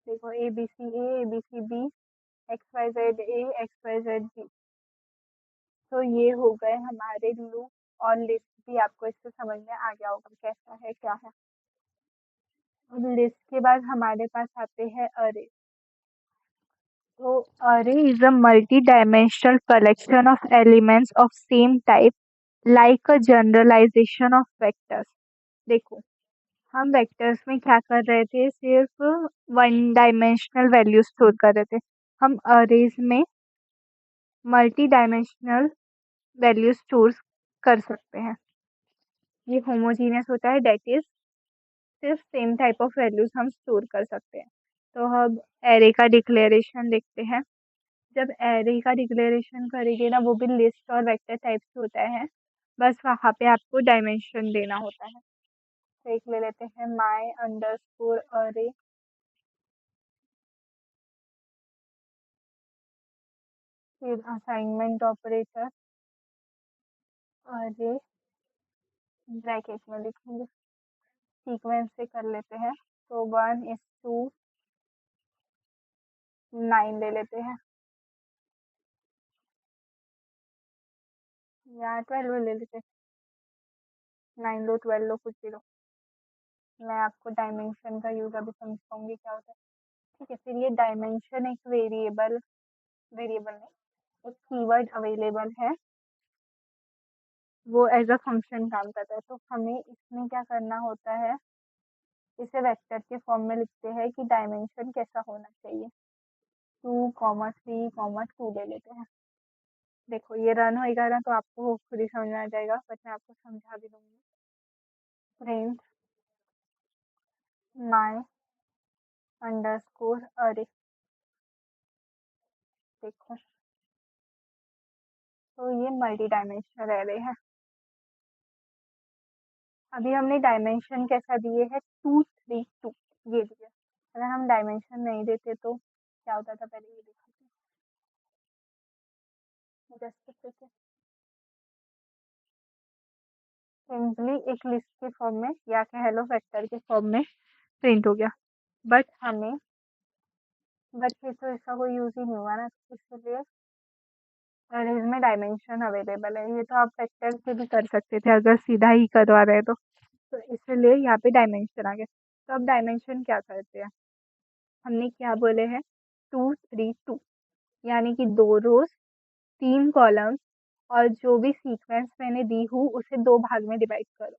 [SPEAKER 2] देखो ABC A ABC B XYZ A XYZ B। तो ये हो गए हमारे लूप, और लिस्ट भी आपको इससे समझ में आ गया होगा कैसा है क्या है। अब लिस्ट के बाद हमारे पास आते हैं अरे। तो array is a multi-dimensional collection of elements of same type, like a generalization of vectors। देखो, हम वेक्टर्स में क्या कर रहे थे, सिर्फ वन डायमेंशनल वैल्यू स्टोर कर रहे थे। हम अरेज में मल्टी डायमेंशनल वैल्यू स्टोर कर सकते हैं। ये होमोजीनियस होता है, डेट इज सिर्फ सेम टाइप ऑफ वैल्यूज हम स्टोर कर सकते हैं। तो अब एरे का डिक्लेरेशन देखते हैं। जब एरे का डिक्लेरेशन करेंगे ना, वो भी लिस्ट और वेक्टर टाइप से होता है, बस वहाँ पे आपको डायमेंशन देना होता है। तो एक ले लेते हैं माई अंडरस्कोर अरे, फिर असाइनमेंट ऑपरेटर अरे ब्रैकेट में लिखेंगे, सीक्वेंस से कर लेते हैं। तो 1:9 ले लेते हैं, या 12 ले लेते हैं। 9 लो, 12 लो, कुछ भी लो। मैं आपको डायमेंशन का यूज अभी समझाऊंगी क्या होता है। ठीक है, फिर ये डायमेंशन एक वेरिएबल, वेरिएबल नहीं, एक कीवर्ड अवेलेबल है, वो एज अ फंक्शन काम करता है। तो हमें इसमें क्या करना होता है, इसे वेक्टर के फॉर्म में लिखते हैं कि डायमेंशन कैसा होना चाहिए। 2, 3, 2 ले लेते हैं। देखो ये रन होएगा ना, तो आपको खुद ही समझ में आ जाएगा, बट मैं आपको समझा भी दूंगी। प्रिंट माई अंडरस्कोर अरे, देखो तो ये मल्टी डायमेंशनल एरे है। अभी हमने डायमेंशन कैसा दिए है, 2, 3, 2 ये दिया। अगर हम डायमेंशन नहीं देते तो क्या होता था, पहले ये देखो जस्ट। सिंपली एक लिस्ट के फॉर्म में, या कह लो वेक्टर के फॉर्म में प्रिंट हो गया। बट हमें, बट फिर तो इसका कोई यूज ही नहीं हुआ ना, इसलिए अरेज में डायमेंशन अवेलेबल है। ये तो आप वेक्टर से भी कर सकते थे अगर सीधा ही करवा रहे तो इसलिए यहाँ पे डायमेंशन आ गया। तो अब डायमेंशन क्या करते हैं, हमने क्या बोले हैं, 2, 3, 2, यानी कि 2 रोज, 3 कॉलम, और जो भी सीक्वेंस मैंने दी हूँ उसे 2 भाग में डिवाइड करो।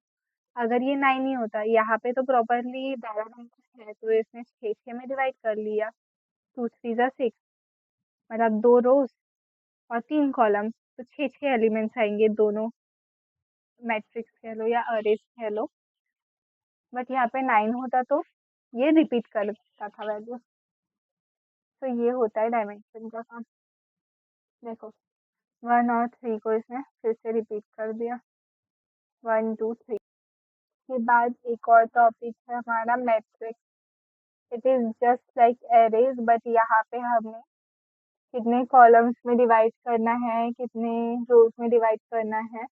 [SPEAKER 2] अगर ये 9 ही होता, यहाँ पे तो प्रॉपरली 12 नंबर है, तो इसने 6 में डिवाइड कर लिया। 2, 3 × 6, मतलब 2 रोज और 3 कॉलम, तो 6 एलिमेंट्स आएंगे दोनों मैट्रिक्स कह लो या अरेज कह लो। बट यहाँ पे 9 होता तो ये रिपीट करता था वैल्यू। तो ये होता है डायमेंशन का काम। देखो 1 और 3 को इसने फिर से रिपीट कर दिया, 1, 2, 3 के बाद एक और टॉपिक है हमारा matrix. It is just like arrays, but यहाँ पे हमें कितने कॉलम्स में डिवाइड करना है, कितने रोज में डिवाइड करना है,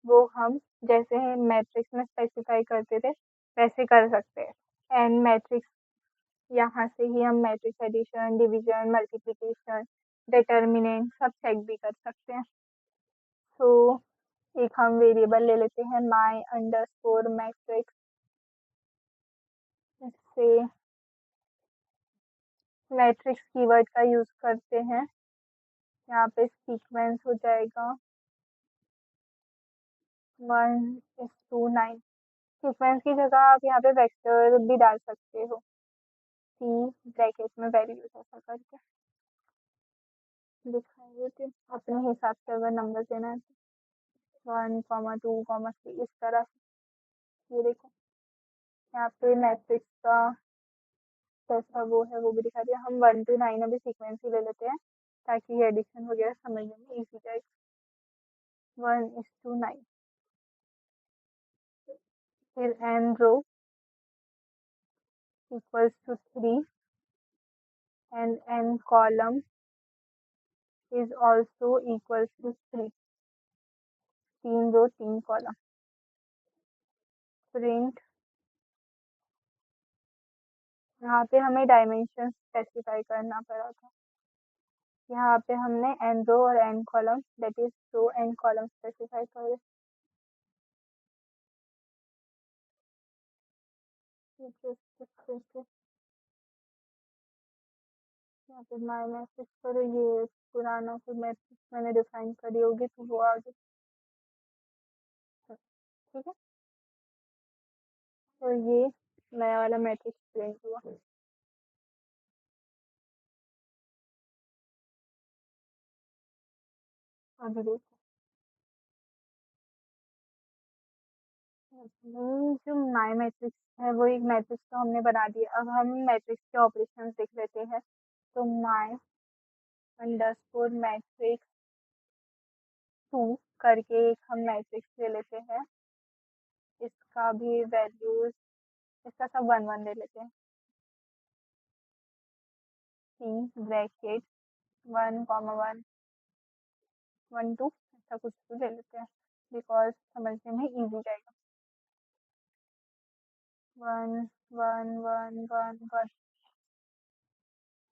[SPEAKER 2] वो हम जैसे मैट्रिक्स में स्पेसिफाई करते थे वैसे कर सकते हैं। एंड मैट्रिक्स, यहाँ से ही हम matrix addition, division, multiplication, determinant सब चेक भी कर सकते हैं। तो एक हम वेरिएबल ले लेते हैं माई अंडरस्कोर मैट्रिक्स, इससे मैट्रिक्स कीवर्ड का यूज करते हैं। यहाँ पे सीक्वेंस हो जाएगा 1:9। सीक्वेंस की जगह आप यहाँ पे वेक्टर भी डाल सकते हो, सी ब्रैकेट में वैल्यूज ऐसा करके दिखाएंगे कि अपने हिसाब से अगर नंबर देना है तो 1, 2, 3 इस तरह से। ये देखो यहाँ पे मैट्रिक्स का कैसा वो है वो भी दिखा दिया। हम 1 to 9 अभी सीक्वेंस ही ले लेते हैं, ताकि ये एडिशन वगैरह समझने में ईजी जाए। 1:9, फिर n row equals to 3 and n column is also equals to 3। 3 row 3 column. Print, यहाँ पे हमें डायमेंशन स्पेसिफाई करना पड़ा था, यहाँ पे हमने n रो और n column that is row and column specify कर रहे हैं। यहाँ पे माई मैसेज करो, ये पुराना कोई मैसेज मैंने डिफाइन करी होगी तो वो आगे, ठीक है। तो ये नया वाला मैट्रिक्स प्रिंट हुआ। अभी देखो, जो माई मैट्रिक्स है वो एक मैट्रिक्स तो हमने बना दिया। अब हम मैट्रिक्स के ऑपरेशन देख लेते हैं। तो माई अंडरस्कोर मैट्रिक्स 2 करके एक हम मैट्रिक्स ले लेते हैं। इसका भी वैल्यूज, इसका सब 1 1 ले लेते हैं। सी ब्रैकेट 1 1 1 2 ऐसा कुछ भी ले लेते हैं बिकॉज समझने में इजी जाएगा। 1 1 1 1 1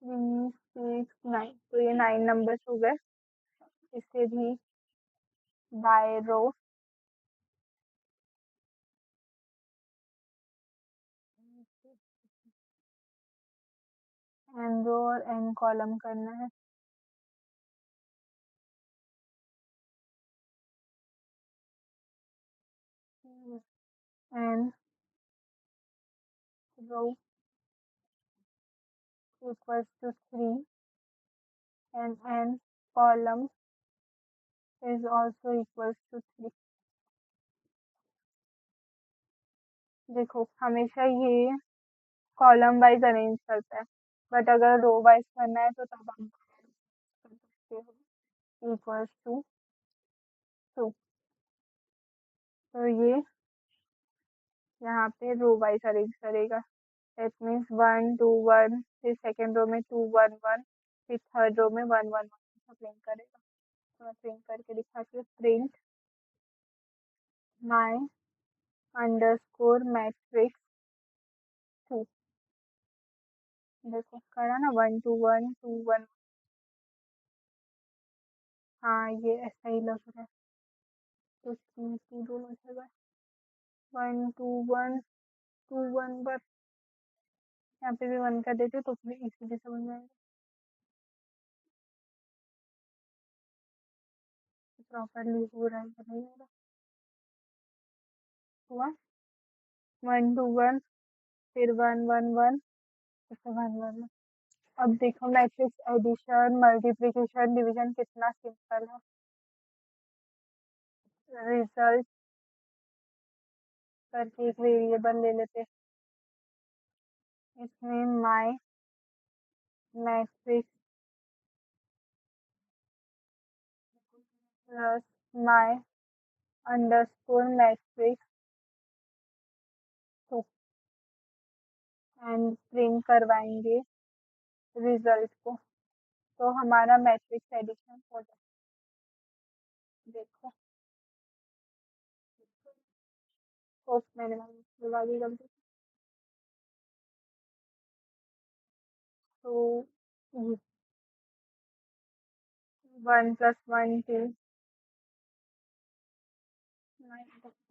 [SPEAKER 2] 3 6 9, तो ये 9 नंबर्स हो गए। इसे भी बाय रो एन रो और एन कॉलम करना है। N row equals to 3 and n column is also equals to 3। देखो हमेशा ये कॉलम वाइज अरेंज करता है, बट अगर रो वाइज करना है तो तब हम कर सकते हो इक्वल्स टू 2। तो ये यहाँ पे रो वाइज अरेंज करेगा। दैट मीन्स 1 2 1, फिर सेकेंड रो में 2 1 1, फिर थर्ड रो में 1 1 1 प्रिंट करेगा। तो मैं प्रिंट करके दिखाती हूँ। Print my underscore matrix 2। देखो करा ना, 1 2 1 2 1। हाँ ये ऐसा ही लग रहा है, तो 3 2 दोनों जगह 1 2 1 2 1, बट यहाँ पे भी 1 कर देते तो फिर इसीलिए समझ में आएगा। प्रॉपरली हो रहा है या नहीं हो रहा। हुआ 1 2 1, फिर 1 1 1, फिर 1 1। अब देखो मैट्रिक्स एडिशन मल्टीप्लिकेशन डिवीजन कितना सिंपल है। रिजल्ट करके एक वेरिएबल ले लेते हैं। इसमें my matrix plus my underscore matrix two and print करवाएंगे रिजल्ट को, तो हमारा मैट्रिक्स एडिशन हो जाए। देखो होप मैंने लगा दी गलती। तो 1 + 1 2,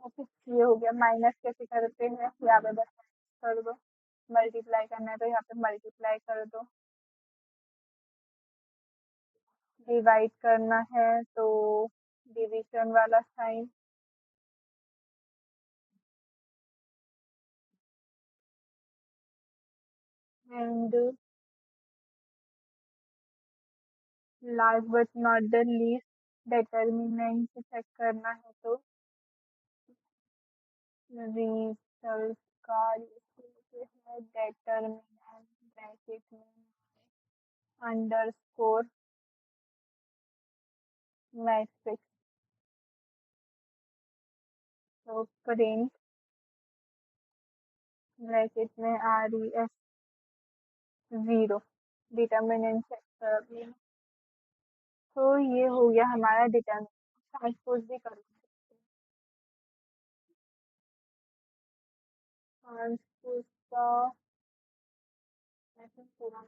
[SPEAKER 2] ओके ये हो गया। माइनस कैसे करते हैं, यहाँ पे बस कर दो। मल्टीप्लाई करना है तो यहाँ पे मल्टीप्लाई कर दो। डिवाइड करना है तो डिवीजन वाला sign. And last but not the least determinant check करना है तो रिजल्ट का यूज है डिटर्मिनेंट ब्रैकेट में अंडरस्कोर मैट्रिक्स। तो प्रिंट ब्रैकेट में RES 0 डिटर्मिनेंट चेक कर लेना। तो ये हो गया हमारा डिटर्मिनेंट। ट्रांसपोज भी कर सकते हैं। ट्रांसपोज का ऐसे पूरा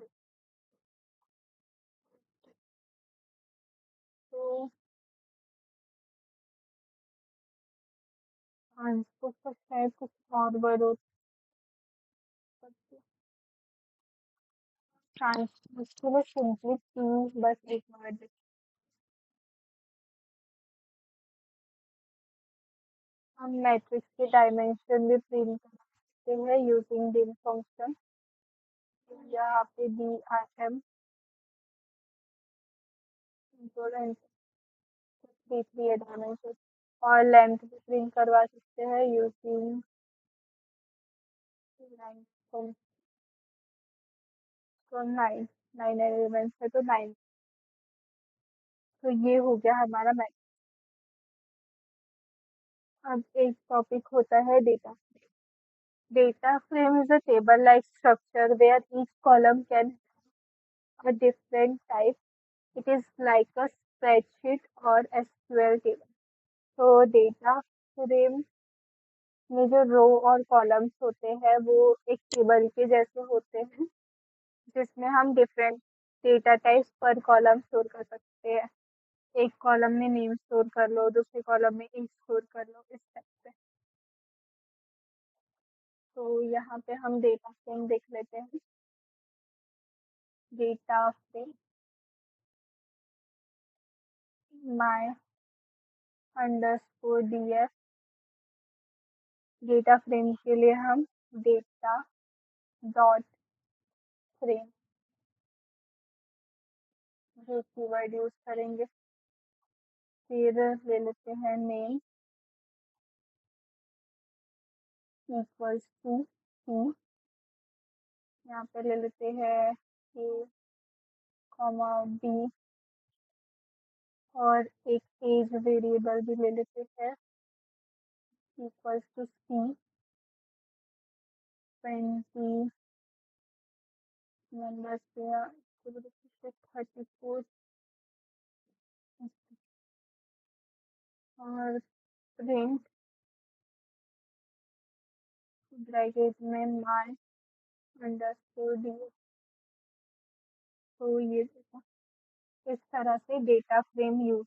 [SPEAKER 2] ट्रांसपोर्ट का शायद कुछ और वर्ड हो सकते। ट्रांसपोर्ट के लिए सिंपली टी बस एक वर्ड। हम मैट्रिक्स के डायमेंशन भी प्रिंट कर सकते हैं यूजिंग dim फंक्शन। यहाँ पे D I am three three dimension और लेंथ भी प्रिंट करवा सकते हैं यूजिंग लाइन। तो नाइन नाइन एलिमेंट्स है तो नाइन। तो ये हो गया हमारा मैथ। अब एक टॉपिक होता है data. Data frame is a table like structure where each column can have a different type. It is like a spreadsheet or SQL table. तो डेटा फ्रेम में जो रो और कॉलम्स होते हैं वो एक टेबल के जैसे होते हैं जिसमें हम डिफरेंट डेटा टाइप्स पर कॉलम स्टोर कर सकते हैं। एक कॉलम में नेम स्टोर कर लो, दूसरे कॉलम में एज स्टोर कर लो, इस टाइप से। तो यहाँ पे हम डेटा फ्रेम देख लेते हैं। Data frame my underscore DF. Data frame के लिए हम डेटा डॉट फ्रेम ये कीवर्ड यूज करेंगे। फिर ले लेते हैं नेम इक्वल्स टू टी। यहाँ पे ले लेते हैं ए कॉमा बी और एक एज वेरिएबल भी ले लेते हैं इक्वल्स टू सी 20 नंबर से 34 और प्रिंट ब्रैकेट में माय अंडरस्कोर डी। तो ये देखो इस तरह से डेटा फ्रेम यूज